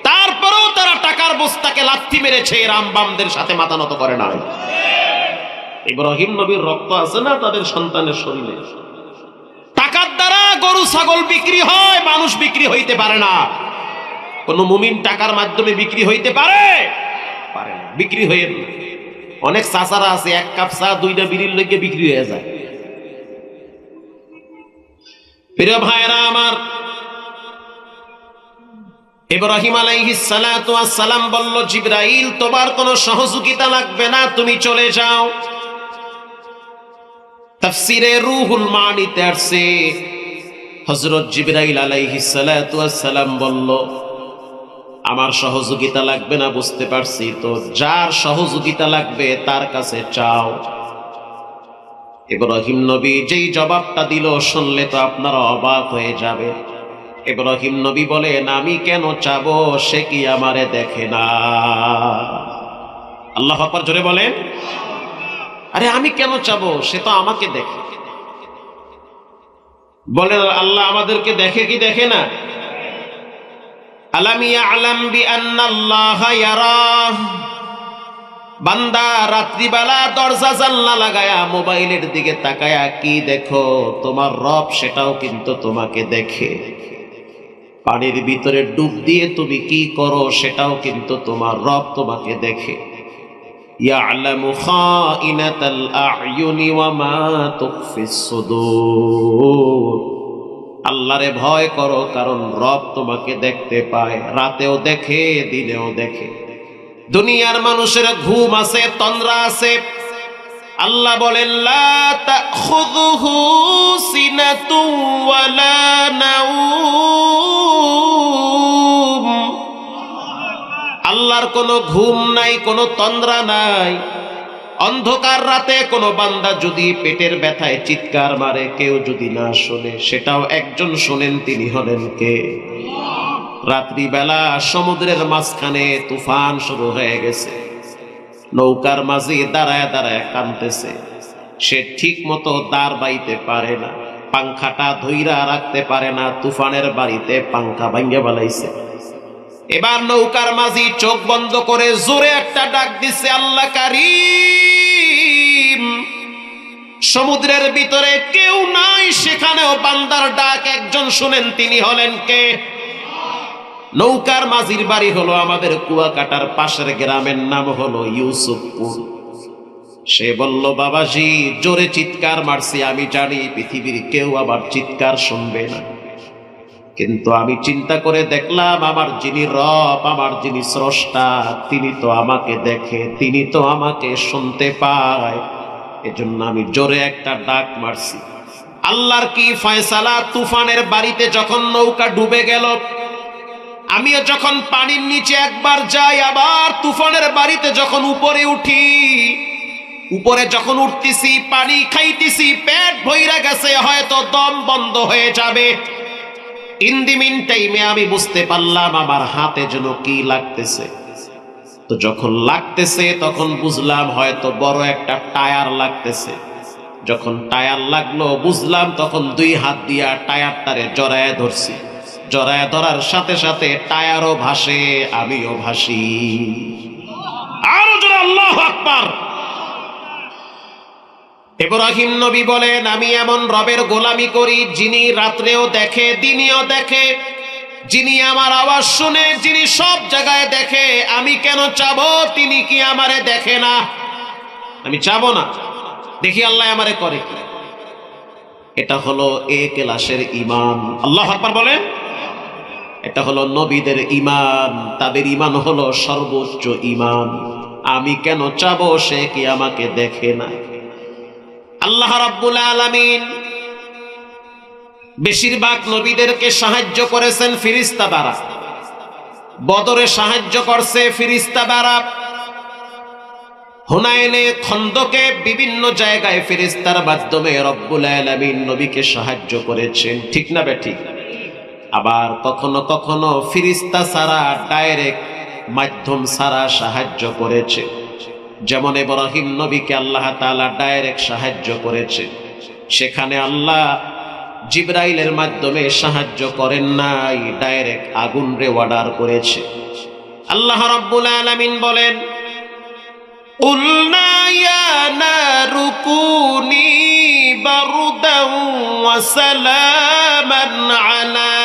তারপরেও তারা টাকার বস্তাকে লাথি মেরেছে, রামবামদের সাথে মাথা নত করে নাই। ইব্রাহিম নবীর রক্ত আছে না তাদের সন্তানের শরীরে। টাকার দ্বারা গরু ছাগল বিক্রি হয়, মানুষ বিক্রি হইতে পারে না। কোন মুমিন টাকার মাধ্যমে বিক্রি হইতে পারে পারে না, বিক্রি হয়ে না। অনেক চাচারা আছে এক কাপ চা 2টা বিড়ির লইগে বিক্রি হয়ে যায়। প্রিয় ভাইরা আমার, ইব্রাহিম আলাইহিস সালাতু ওয়াস সালাম বলল, জিবরাইল তোমার কোনো সহযোগিতা লাগবে না, তুমি চলে যাও। তাফসীরে রুহুল মানিতে আসছে হযরত জিবরাইল আলাইহিস সালাতু ওয়াস সালাম বলল, আমার সহযোগিতা লাগবে না বুঝতে পারছি, তো যার সহযোগিতা লাগবে তার কাছে চাও। ইব্রাহিম নবী যেই জবাবটা দিল শুনলে তো আপনারা অবাক হয়ে যাবে। ইব্রাহিম নবী বলেন, আমি কেন চাবো, সে কি আমারে দেখে না? আল্লাহু আকবার, জোরে বলেন। আরে আমি কেন চাবো, সে তো আমাকে দেখে। বলেন আল্লাহ আমাদেরকে দেখে কি দেখে না? আলাম ইয়ালাম বিআন্নাল্লাহা ইয়ারা। বান্দা রাত্রিবেলা দরজা জানলা লাগায়া মোবাইলের দিকে তাকায়া কি দেখো, তোমার রব সেটাও কিন্তু তোমাকে দেখে। পানির ভিতরে ডুব দিয়ে তুমি কি করো, সেটাও কিন্তু তোমার রব তোমাকে দেখে। ইয়ালামু খাইনাতাল আ'য়ুনি ওয়া মা তুখফিস সুদূর। আল্লাহরে ভয় করো, কারণ রব তোমাকে দেখতে পায়, রাতেও দেখে দিনেও দেখে। দুনিয়ার মানুষের ঘুম আছে, তন্দ্রা আছে। আল্লাহ বলেন, লা তাখুযুহু সিনাতুন ওয়ালা নাউম। আল্লাহর কোনো ঘুম নাই, কোনো তন্দ্রা নাই। অন্ধকার রাতে কোনো বান্দা যদি পেটের ব্যথায় চিৎকার মারে, কেউ যদি না শোনে, সেটাও একজন শোনেন, তিনি হলেন কে? রাত্রিবেলা সমুদ্রের মাঝখানে তুফান শুরু হয়ে গেছে, নৌকার মাঝি দাঁড়ায় দাঁড়ায় কাঁদতেছে। সে ঠিক মতো দাঁড় বাইতে পারে না, পাংখাটা ধইরা রাখতে পারে না, তুফানের বাড়িতে পাংখা ভাঙ্গে বালাইছে। এবার নৌকার মাঝি চোখ বন্ধ করে জোরে একটা ডাক দিচ্ছে, আল্লাহ কারীম। সমুদ্রের ভিতরে কেউ নাই, সেখানেও বান্দার ডাক একজন শুনেন, তিনি হলেন কে? নৌকার মাঝির বাড়ি হলো আমাদের কুয়াকাটার পাশের গ্রামের নাম হলো ইউসুফপুর। সে বলল, বাবাজি জোরে চিৎকার মারছি, আমি জানি পৃথিবীর কেউ আবার চিৎকার শুনবে না, কিন্তু আমি চিন্তা করে দেখলাম আমার যিনি রব, আমার যিনি স্রষ্টা, তিনি তো আমাকে দেখে, তিনি তো আমাকে শুনতে পায়। এজন্য আমি জোরে একটা ডাক মারছি। আল্লাহর কি ফয়সালা, তুফানের বাড়িতে যখন নৌকা ডুবে গেল, আমিও যখন পানির নিচে একবার যাই, আবার তুফানের বাড়িতে যখন উপরে উঠি, উপরে যখন উঠতেছি পানি খাইতেছি, পেট ভইরা গেছে, হয়তো দম বন্ধ হয়ে যাবে। ইন দি মিন টাইমে আমি বুঝতে পারলাম আমার হাতে যেন কি লাগতেছে। তো যখন লাগতেছে তখন বুঝলাম হয়তো বড় একটা টায়ার লাগতেছে। যখন টায়ার লাগলো বুঝলাম, তখন 2 হাত দিয়া টায়ারটারে জড়ায় ধরছি। জড়ায় ধরার সাথে সাথে টায়ারও ভাসে, আমিও ভাসি। আরো জোরে আল্লাহু আকবার। ইব্রাহিম নবী বলেন, আমি এমন রবের গোলামি করি যিনি রাত্রেও দেখে, দিনেও দেখে, যিনি আমার আওয়াজ শুনে, যিনি সব জায়গায় দেখে। আমি কেন চাবো তিনি কি আমারে দেখে না? আমি চাবো না, দেখি আল্লাহ আমারে করে কি। এটা হলো এ ক্লাসের ঈমান। আল্লাহু আকবার বলেন। এটা হলো নবীদের ঈমান, তাদের ঈমান হলো সর্বোচ্চ ঈমান। আমি কেন চাবো সে কি আমাকে দেখে না? আল্লাহ রাব্বুল আলামিন বেশিরভাগ নবীদেরকে সাহায্য করেছেন ফেরেশতা দ্বারা। বদরে সাহায্য করছে ফেরেশতা দ্বারা, হুনাইনে, খন্দকে, বিভিন্ন জায়গায় ফেরেশতার মাধ্যমে রব্বুল আলামিন নবীকে সাহায্য করেছেন। ঠিক না বেঠিক? আবার কখনো কখনো ফেরেশতা ছাড়া, ডাইরেক্ট মাধ্যম ছাড়া সাহায্য করেছে। যেমন ইব্রাহিম নবীকে আল্লাহ তাআলা ডাইরেক্ট সাহায্য করেছে, সেখানে আল্লাহ জিবরাইলের মাধ্যমে সাহায্য করেন নাই, ডাইরেক্ট আগুন রে অর্ডার করেছে। আল্লাহ রাব্বুল আলামিন বলেন, কুলনা ইয়া নারু কুনি বারদান ওয়া সালামান আলা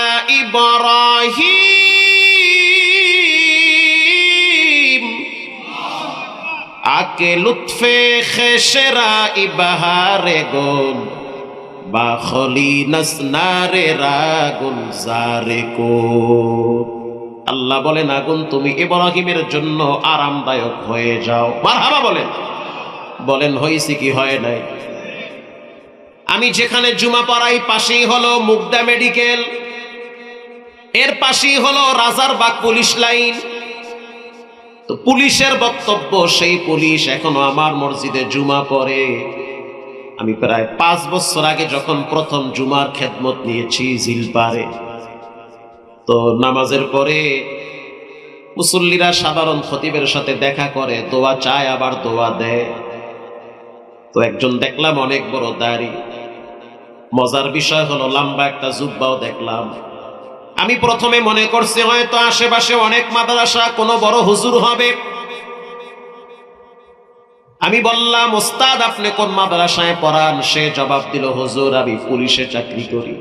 ইব্রাহিম আকে লুৎফে খেশরা ইবাহারে গোল বা খলি নাসনারে রাগুল জারে কো। আল্লাহ বলেন, আগুন তুমি ইব্রাহিমের জন্য আরামদায়ক হয়ে যাও। মারহাবা বলেন। বলেন হইছে কি হয় নাই? আমি যেখানে জুমা পড়াই পাশেই হলো মুগদা মেডিকেল, এর পাশেই হলো রাজারবাগ পুলিশ লাইন। তো পুলিশের বক্তব্য, সেই পুলিশ এখনো আমার মসজিদে জুমা পড়ে। আমি প্রায় 5 বছর আগে যখন প্রথম জুমার খেদমত নিয়েছি জিলপারে, তো নামাজের পরে মুসল্লিরা সাধারণ খতিবের সাথে দেখা করে, দোয়া চায়, আবার দোয়া দেয়। তো একজন দেখলাম অনেক বড় দাড়ি, মজার বিষয় হলো লম্বা একটা জুব্বাও দেখলাম। আমি প্রথমে মনে করছি হয়তো আশেপাশে অনেক মাদ্রাসা, কোনো বড় হুজুর হবে। আমি বললাম, ওস্তাদ আপনি কোন মাদ্রাসায় পড়ান? সে জবাব দিল, হুজুর আমি পুলিশে চাকরি করি।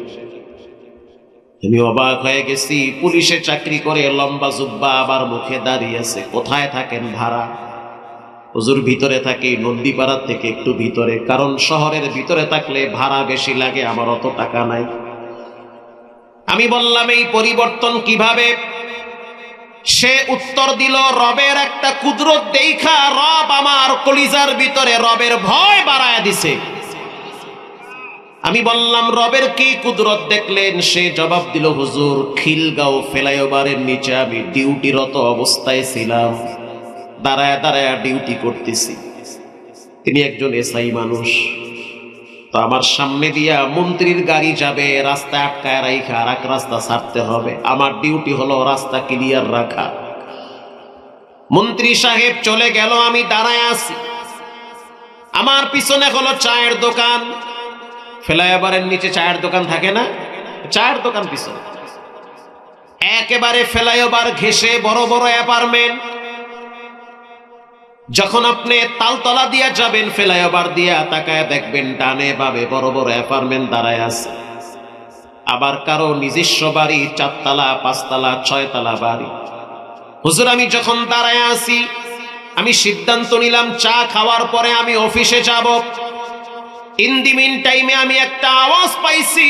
আমি অবাক হয়ে গেছি, পুলিশে চাকরি করে, লম্বা জুব্বা, আবার মুখে দাঁড়িয়ে আছে। কোথায় থাকেন? ভাড়া। হুজুর ভিতরে থাকি, নন্দীপাড়ার থেকে একটু ভিতরে, কারণ শহরের ভিতরে থাকলে ভাড়া বেশি লাগে, আমার অত টাকা নাই। আমি বললাম, এই পরিবর্তন কিভাবে? সে উত্তর দিল, রবের একটা কুদরত দেখা রব আমার কলিজার ভিতরে রবের ভয় বাড়ায় দিছে। আমি বললাম, রবের কি কুদরত দেখলেন? সে জবাব দিল, হুজুর খিলগাঁও ফ্লাইওভারের নিচে আমি ডিউটিরত অবস্থায় ছিলাম, দাঁড়ায় দাঁড়ায় ডিউটি করতেছি। তিনি একজন এসআই মানুষ। তো আমার সামনে দিয়া মন্ত্রীর গাড়ি যাবে, রাস্তা আটকায় রাখা, আর এক রাস্তা ছাড়তে হবে। আমার ডিউটি হলো রাস্তা ক্লিয়ার রাখা। মন্ত্রী সাহেব চলে গেল, আমি দাঁড়ায় আছি। আমার পিছনে হলো চায়ের দোকান। ফ্লাইওভারের নিচে চায়ের দোকান থাকে না? চায়ের দোকান পিছনে। একেবারে ফ্লাইওভার ঘেঁষে বড় বড় অ্যাপার্টমেন্ট। যখন আপনি তালতলা দিয়া যাবেন, ফ্লাইওভার দিয়া তাকায় দেখবেন ডানে বামে বড় বড় অ্যাপার্টমেন্ট দাঁড়ায় আছে। আবার কারো নিজস্ব বাড়ি, 4 তলা 5 তলা 6 তলা বাড়ি। হুজুর আমি যখন দাঁড়ায় আছি, আমি সিদ্ধান্ত নিলাম চা খাওয়ার পরে আমি অফিসে যাব। ইন দি মিন টাইমে আমি একটা আওয়াজ পাইছি,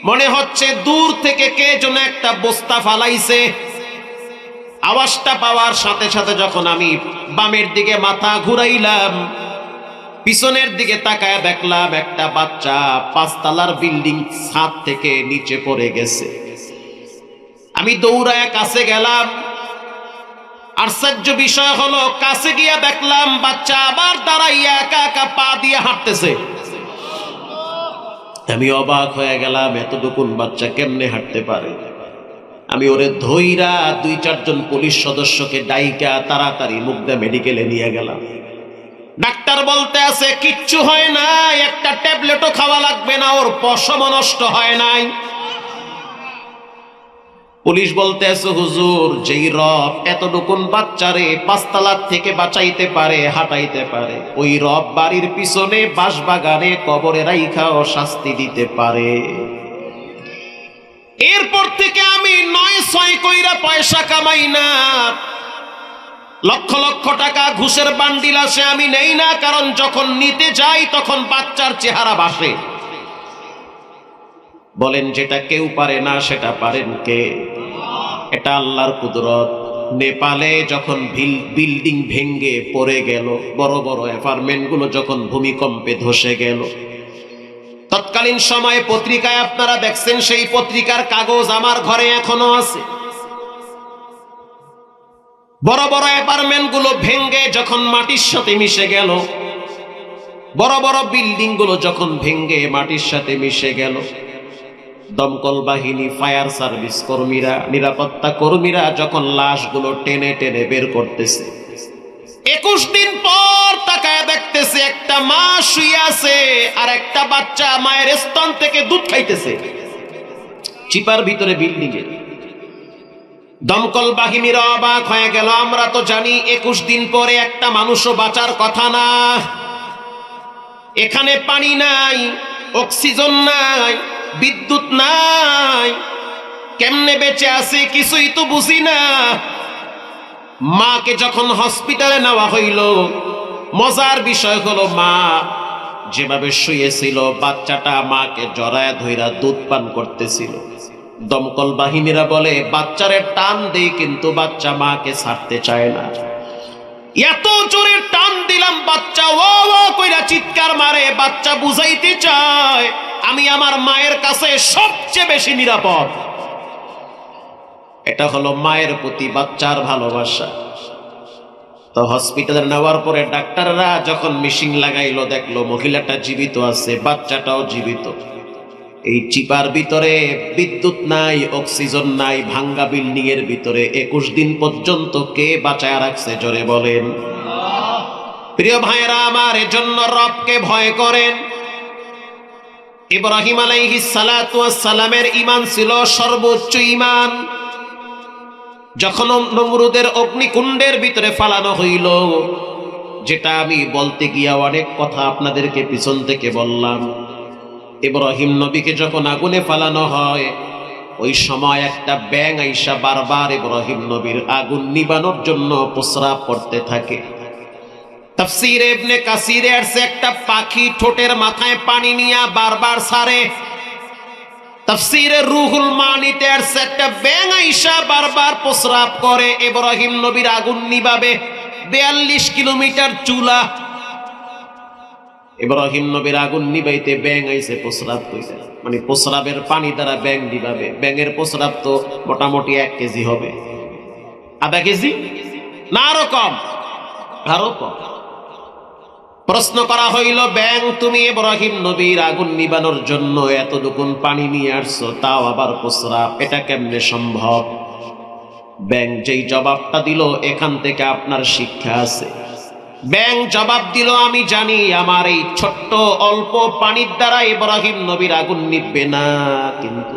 মনে হচ্ছে দূর থেকে কে যেন একটা বস্তা ফালাইছে। আওয়াজটা পাওয়ার সাথে সাথে যখন আমি বামের দিকে মাথা ঘুরাইলাম, পিছনের দিকে তাকায় দেখলাম একটা বাচ্চা 5 তলার বিল্ডিং ছাদ থেকে নিচে পড়ে গেছে। আমি দৌড়ায় কাছে গেলাম। আশ্চর্য বিষয় হলো, কাছে গিয়া দেখলাম বাচ্চা আবার দাঁড়াইয়া একা একা পা দিয়ে হাঁটতেছে। আমি অবাক হয়ে গেলাম, এতটুকুন বাচ্চা কেমনে হাঁটতে পারে? আমি ওরে ধইরা 2-4 জন পুলিশ সদস্যকে ডাইকা তাড়াতাড়ি মুগদা মেডিকেলে নিয়ে গেলাম। ডাক্তার বলতে আছে কিচ্ছু হয় না, একটা ট্যাবলেটও খাওয়া লাগবে না, ওর পশম নষ্ট হয় নাই। পুলিশ বলতে আছে, হুজুর যেই রব এতটুকুন বাচ্চারে 5 তলার থেকে বাঁচাইতে পারে, হাঁটাইতে পারে, ওই রব বাড়ির পিছনে বাঁশবাগানে কবরে রাইখাও শাস্তি দিতে পারে। এরপর থেকে আমি 9-6 কইরা পয়সা কামাই না, লক্ষ লক্ষ টাকা ঘুষের বান্ডিল আসে, আমি নেই না, কারণ যখন নিতে যাই তখন বাচ্চার চেহারা ভাসে। বলেন যেটা কেউ পারে না সেটা পারেন কে? এটা আল্লাহর কুদরত। নেপালে যখন বিল্ডিং ভেঙ্গে পড়ে গেল, বড় বড় অ্যাপার্টমেন্ট গুলো যখন ভূমিকম্পে ধসে গেল, তৎকালীন সময়ে পত্রিকায় আপনারা দেখছেন, সেই পত্রিকার কাগজ আমার ঘরে এখনো আছে। বড় বড় অ্যাপার্টমেন্ট গুলো ভেঙ্গে যখন মাটির সাথে মিশে গেল, বড় বড় বিল্ডিং গুলো যখন ভেঙ্গে মাটির সাথে মিশে গেল, দমকল বাহিনী, ফায়ার সার্ভিস কর্মীরা, নিরাপত্তা কর্মীরা যখন লাশগুলো টেনে টেনে বের করতেছে, 21 দিন পর তাকায় দেখতেছে একটা মা শুয়ে আছে আর একটা বাচ্চা মায়ের স্তন থেকে দুধ খাইতেছে চিপার ভিতরে বিল্ডিং এ। দমকল বাহিনীরা অবাক হয়ে গেল। আমরা তো জানি 21 দিন পরে একটা মানুষও বাঁচার কথা না। এখানে পানি নাই, অক্সিজেন নাই, বিদ্যুৎ নাই, কেমনে বেঁচে আছে কিছুই তো বুঝি না। মাকে যখন হসপিটালে নেওয়া হইল, মজার বিষয় হলো মা যেভাবে শুয়েছিল, বাচ্চাটা মাকে জড়ায় ধইরা দুধ পান করতেছিল। দমকল বাহিনীরা বলে বাচ্চারে টান দেই, কিন্তু বাচ্চা মাকে ছাড়তে চায় না। এত জোরে টান দিলাম, বাচ্চা ও ও কইরা চিৎকার মারে। বাচ্চা বুঝাইতে চায় আমি আমার মায়ের কাছে সবচেয়ে বেশি নিরাপদ। এটা হলো মায়ের প্রতি বাচ্চার ভালোবাসা। তো হসপিটালে নেওয়ার পরে ডাক্তাররা যখন মেশিন লাগাইলো, দেখলো মহিলাটা জীবিত আছে, বাচ্চাটাও জীবিত। এই চিপার ভিতরে বিদ্যুৎ নাই, অক্সিজেন নাই, ভাঙ্গা বিল্ডিং এর ভিতরে 21 দিন পর্যন্ত কে বাঁচায় রাখছে? জোরে বলেন। প্রিয় ভাইরা আমার, এজন্য রবকে ভয় করেন। ইব্রাহিম আলাইহিস সালাতু ওয়াস সালামের ঈমান ছিল সর্বোচ্চ ঈমান। যখন নমরুদের অগ্নিকুণ্ডের ভিতরে ফালানো হইল, যেটা আমি বলতে গিয়া অনেক কথা আপনাদেরকে পিছন থেকে বললাম। ইব্রাহিম নবীকে যখন আগুনে ফালানো হয়, ওই সময় একটা ব্যাঙ আইসা বারবার ইব্রাহিম নবীর আগুন নিবানোর জন্য প্রস্রাব করতে থাকে। তাফসীরে ইবনে কাসিরে আসছে একটা পাখি ঠোঁটের মাথায় পানি নিয়ে বারবার ছাড়ে। তাফসীরে রুহুল মানিতে আসছে একটা ব্যাঙ আইসা বারবার প্রস্রাব করে। ইব্রাহিম নবীর আগুন নিবাবে 42 কিলোমিটার চুলা। ইব্রাহিম নবীর আগুন নিবাইতে ব্যাঙ আইসে প্রস্রাব কইছে, মানে প্রস্রাবের পানি দ্বারা ব্যাঙ নিবাবে। ব্যাঙের প্রস্রাব তো মোটামুটি 1 কেজি হবে, আধা কেজি না আরো কম, আরো কম। প্রশ্ন করা হইল, ব্যাঙ তুমি ইব্রাহিম নবীর আগুন নিবানোর জন্য এতটুকুন পানি নিয়ে আসছো, তাও আবার প্রস্রাব, এটা কেমনে সম্ভব? ব্যাঙ যেই জবাবটা দিল, এখান থেকে আপনার শিক্ষা আছে। ব্যাঙ জবাব দিল, আমি জানি আমার এই ছোট্ট অল্প পানির দ্বারা ইব্রাহিম নবীর আগুন নিববে না, কিন্তু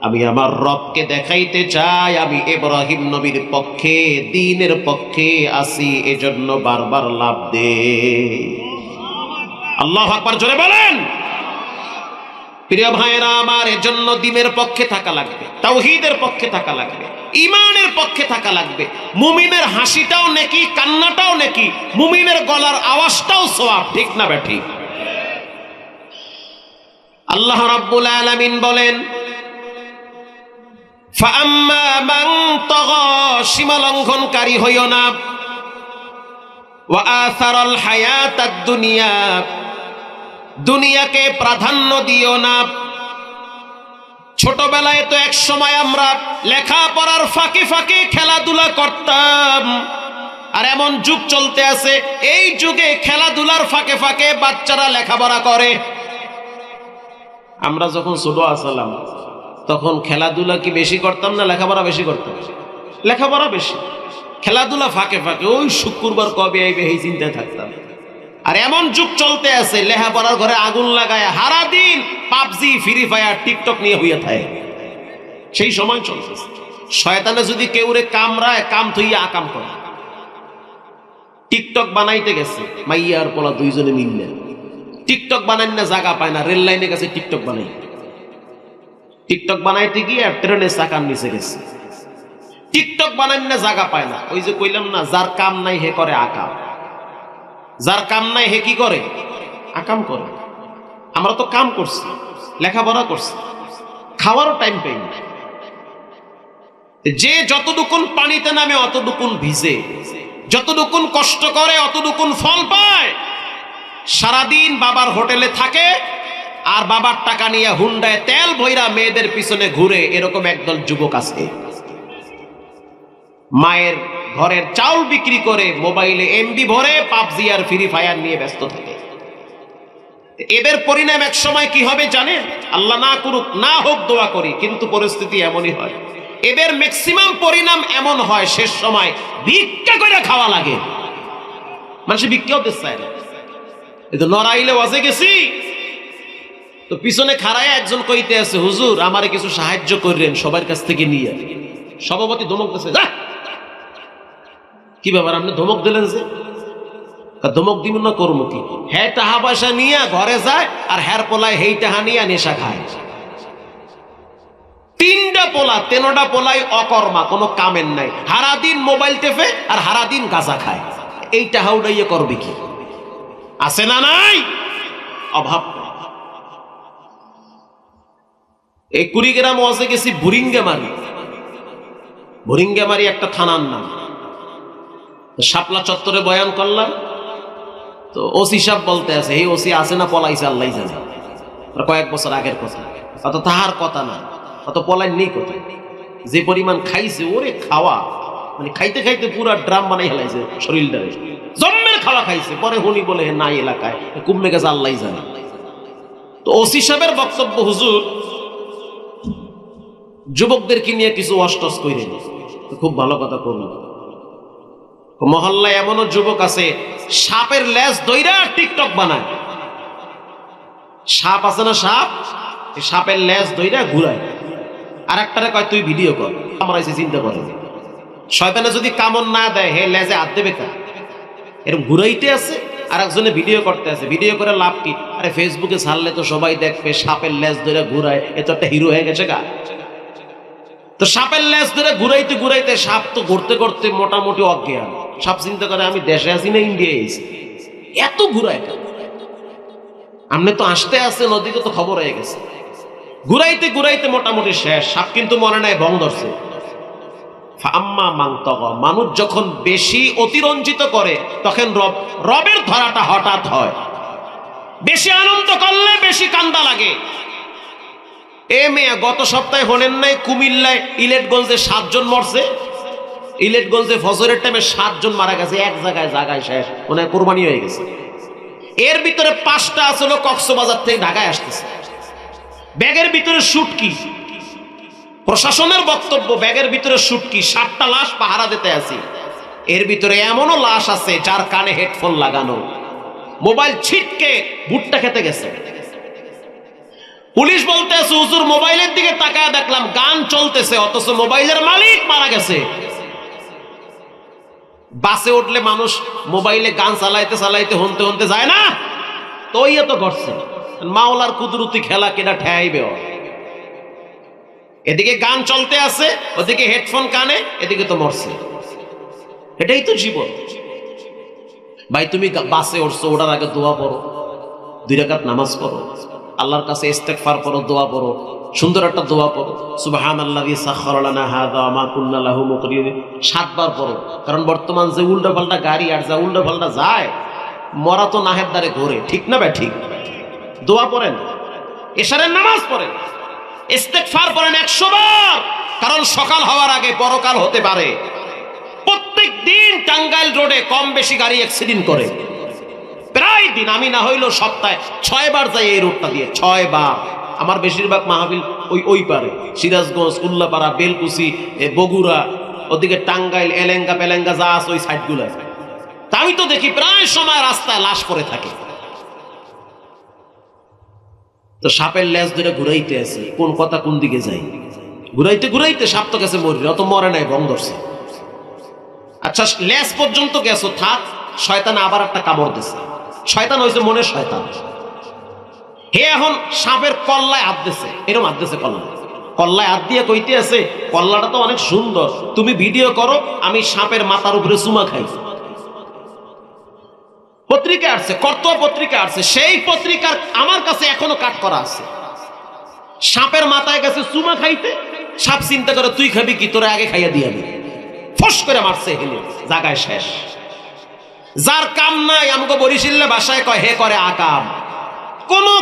আমি আমার রবকে দেখাইতে চাই আমি ইব্রাহিম নবীর পক্ষে, দ্বীনের পক্ষে আছি, এজন্য বারবার লাভ দে। আল্লাহু আকবার, জোরে বলেন। প্রিয় ভাইরা আমার, এজন্য দ্বীনের পক্ষে থাকা লাগবে, তাওহীদের পক্ষে থাকা লাগবে, ঈমানের পক্ষে থাকা লাগবে। মুমিনের হাসিটাও নেকি, কান্নাটাও নেকি, মুমিনের গলার আওয়াজটাও সওয়াব, ঠিক না বেঠিক? আল্লাহ রাব্বুল আলামিন বলেন, ফাআম্মা মান তাগা, সীমা লঙ্ঘনকারী হইও না, ওয়া আসারাল হায়াতাদ দুনিয়া, দুনিয়াকে প্রাধান্য দিও না। ছোটবেলায় তো এক সময় আমরা লেখাপড়ার ফাঁকে ফাঁকে খেলাধুলা করতাম, আর এমন যুগ চলতে আছে, এই যুগে খেলাধুলার ফাঁকে ফাঁকে বাচ্চারা লেখাপড়া করে। আমরা যখন ছোট আছিলাম তখন খেলাধুলা কি বেশি করতাম না লেখাপড়া বেশি করতাম? লেখাপড়া বেশি, খেলাধুলা ফাঁকে ফাঁকে ওই শুক্রবার কবে আইবে এই চিন্তায় থাকতাম। আর এমন যুগ চলতে আছে, লেখাপড়ার ঘরে আগুন লাগায় সারা দিন পাবজি, ফ্রি ফায়ার, টিকটক নিয়ে হইয়া থাকে। সেই সময় চলতেছে। শয়তানে যদি কেউরে কামড়ায়, কাম থইয়া আকাম করে। টিকটক বানাইতে গেছে মাইয়ার পোলা দুইজনে মিললে, টিকটক বানাই না জায়গা পায় না, রেল লাইনে গেছে টিকটক বানাই। টিকটক বানাইতে গিয়ে ট্রেনের চাকার নিচে গেছে। টিকটক বানাই না জায়গা পায় না। ওই যে কইলাম না, যার কাম নাই হে করে আকাম, যার কাম নাই হে কি করে? আকাম করে। আমরা তো কাম করছি, লেখাপড়া করছি, খাওয়ারও টাইম পাই না। যে যতটুকুন পানিতে নামে অতটুকুন ভিজে, যতটুকুন কষ্ট করে অতটুকুন ফল পায়। সারাদিন বাবার হোটেলে থাকে আর বাবার টাকা নিয়ে হুন্ডায় তেল ভইরা মেয়েদের পিছনে ঘুরে, এরকম একদল যুবক আছে। মায়ের ঘরের চাউল বিক্রি করে মোবাইলে এমবি ভরে পাবজি আর ফ্রি ফায়ার নিয়ে ব্যস্ত থাকে। এদের পরিণাম এক সময় কি হবে জানেন? আল্লাহ না করুক, না হোক, দোয়া করি, কিন্তু পরিস্থিতি এমনই হয়। এদের ম্যাক্সিমাম পরিণাম এমন হয়, শেষ সময় ভিক্ষা করে খাওয়া লাগে। মানুষ ভিক্ষাও দিতে চায় না। এই তো নড়াইলে ওয়াজে গেছি, তো পিছনে খাড়ায় একজন কইতে আছে, হুজুর আমারে কিছু সাহায্য করেন সবার কাছ থেকে নিয়ে। সভাপতি ধমক দিচ্ছে, যা। কি ব্যাপার আপনি ধমক দিলেন যে? ধমক দিব না করবো কি? হ্যাঁ টাকা পয়সা নিয়ে ঘরে যায় আর হ্যার পোলায় হেই টাকা নিয়ে নেশা খায়। তিনটা পোলা, তেনোটা পোলাই অকর্মা, কোনো কামের নাই, হারাদিন মোবাইল টেপে আর হারাদিন গাঁজা খায়। এই টাকা উড়াইয়ে করবে কি? আছে না নাই? অভাব। এই কুড়িগ্রাম ওয়াজে গেছি বুরিঙ্গামারি। বুরিঙ্গামারি একটা থানার নাম। শাপলা চত্বরে বয়ান করলাম, তো ওসি সাহেব বলতে আছে, এই ওসি আছে না পলাইছে আল্লাহ জানে, কয়েক বছর আগের কথা, অত তাহার কথা না, অত পলাই নেই কোথায়। যে পরিমাণ খাইছে, ওরে খাওয়া মানে খাইতে খাইতে পুরা ড্রাম বানাই হেলাইছে শরীরটারে, জম্মের খাওয়া খাইছে। পরে হুনি বলে হে নাই এলাকায় কমে গেছে আল্লাহ জানে। তো ওসি সাহেবের বক্তব্য, হুজুর যুবকদেরকে নিয়ে কিছু অষ্টস কইরে, খুব ভালো কথা করল। মহল্লায় এমনও যুবক আছে সাপের লেজ দইরা টিকটক বানায়। সাপ আছে না, সাপ, সাপের লেজ দইরা ঘুরায়, আর একটারে কয় তুই ভিডিও কর। আমার এসে চিন্তা করে, শয়তানে যদি কামড় না দেয় হে লেজে হাত দেবে কা? এরকম ঘুরাইতে আছে আর একজনে ভিডিও করতে আছে। ভিডিও করে লাভ কি? আরে ফেসবুকে ছাড়লে তো সবাই দেখবে সাপের লেজ ধরে ঘুরায়, এ তো একটা হিরো হয়ে গেছে গা। তো সাপের লেজ ধরে ঘুরাইতে ঘুরাইতে সাপ তো ঘুরতে ঘুরতে মোটামুটি অজ্ঞান। সাপ চিন্তা করে আমি দেশে আছি না ইন্ডিয়া এসেছি, এত ঘুরায় আপনি তো আসতে আসতে নদীতে তো খবর হয়ে গেছে। ঘুরাইতে ঘুরাইতে মোটামুটি শেষ। সাপ কিন্তু মনে নাই ভং ধরছে। মানুষ যখন বেশি অতিরঞ্জিত করে তখন রবের ধরাটা হঠাৎ হয়। বেশি আনন্দ করলে বেশি কান্দা লাগে। এ মেয়ে গত সপ্তাহে হলেন নাই কুমিল্লায় ইলেটগঞ্জে 7 জন মরছে। ইলেটগঞ্জে ফজরের টাইমে 7 জন মারা গেছে, এক জায়গায় শেষ, ওনার কোরবানি হয়ে গেছে। এর ভিতরে 5টা আসলে কক্সবাজার থেকে ঢাকায় আসতেছে। ব্যাগের ভিতরে শুটকি। প্রশাসনের বক্তব্য, ব্যাগের ভিতরে শুটকি, 7টা লাশ পাহারা দিতে আসি। এর ভিতরে এমনও লাশ আছে যার কানে হেডফোন লাগানো, মোবাইল ছিটকে ভুট্টা খেতে গেছে। পুলিশ বলতে আছে, হুজুর মোবাইলের দিকে তাকায় দেখলাম গান চলতেছে, অথচ মোবাইলের মালিক মারা গেছে। বাসে উঠলে মানুষ মোবাইলে গান চালাইতে চালাইতে হনতে হনতে যায় না, তো ইয়ে তো ঘটছে। মাওলার কুদরতি খেলা কেনা ঠেয়াইবে। এদিকে গান চলতে আছে, ওদিকে হেডফোন কানে, এদিকে তো মরছে। এটাই তো জীবন। ভাই তুমি বাসে উঠছো, ওঠার আগে দোয়া পড়ো, 2 রাকাত নামাজ পড়ো, আল্লাহর কাছে ইস্তেগফার করো, দোয়া পড়ো, সুন্দর একটা দোয়া পড়ো, সুবহানাল্লাযী সাখারা লানা হাযা ওয়া মা কুন্না লাহু মুকরিনিন 7 বার পড়ো। কারণ বর্তমান যে উল্টা পাল্টা গাড়ি আর যা উল্টা পাল্টা যায়, মরা তো নাহের দ্বারে ঘোরে, ঠিক না ভাই? ঠিক। দোয়া পড়েন, এশারের নামাজ পড়েন, ইস্তেগফার পড়েন 100 বার, কারণ সকাল হওয়ার আগে পরকাল হতে পারে। প্রত্যেক দিন টাঙ্গাইল রোডে কম বেশি গাড়ি অ্যাক্সিডেন্ট করে, প্রায় দিন। আমি না হইলো সপ্তাহে 6 বার যাই এই রোডটা দিয়ে, 6 বার। আমার বেশিরভাগ মাহফিল ওই পারে, সিরাজগঞ্জ, উল্লাপাড়া, বেলকুচি, বগুড়া, ওদিকে টাঙ্গাইল, এলেঙ্গা পেলেঙ্গা যা আছে ওই সাইডগুলো। তা আমি তো দেখি প্রায় সময় রাস্তায় লাশ পড়ে থাকে। তো সাপের লেজ ধরে ঘুরাইতে আছে, কোন কথা কোন দিকে যাই, ঘুরাইতে ঘুরাইতে সাপ তো গেছে মরে, অত মরে নাই, ভং ধরছে। আচ্ছা লেজ পর্যন্ত গেছো, থাক, শয়তান আবার একটা কামড় দিছে। শয়তান হয়েছে মনের শয়তান। হে এখন সাপের কল্লায় হাত দিছে, এরকম হাত দিছে কল্লায় হাত দিয়ে কইতে আছে, কল্লাটা তো অনেক সুন্দর, তুমি ভিডিও করো, আমি সাপের মাথার উপরে চুমা খাই। পত্রিকা আসছে, কর্তব্য পত্রিকা আসছে, সেই পত্রিকার আমার কাছে এখনো কাট করা আছে। সাপের মাথায় গেছে চুমা খাইতে, সাপ চিন্তা করে তুই খাবি কি, তোরে আগে খাইয়া দিয়ে আমি, ফস করে মারছে, হেলে জায়গায় শেষ। যার কাম নাই, আমাকে বরিশালে ভাষায় কয় হে করে আকাম। কোন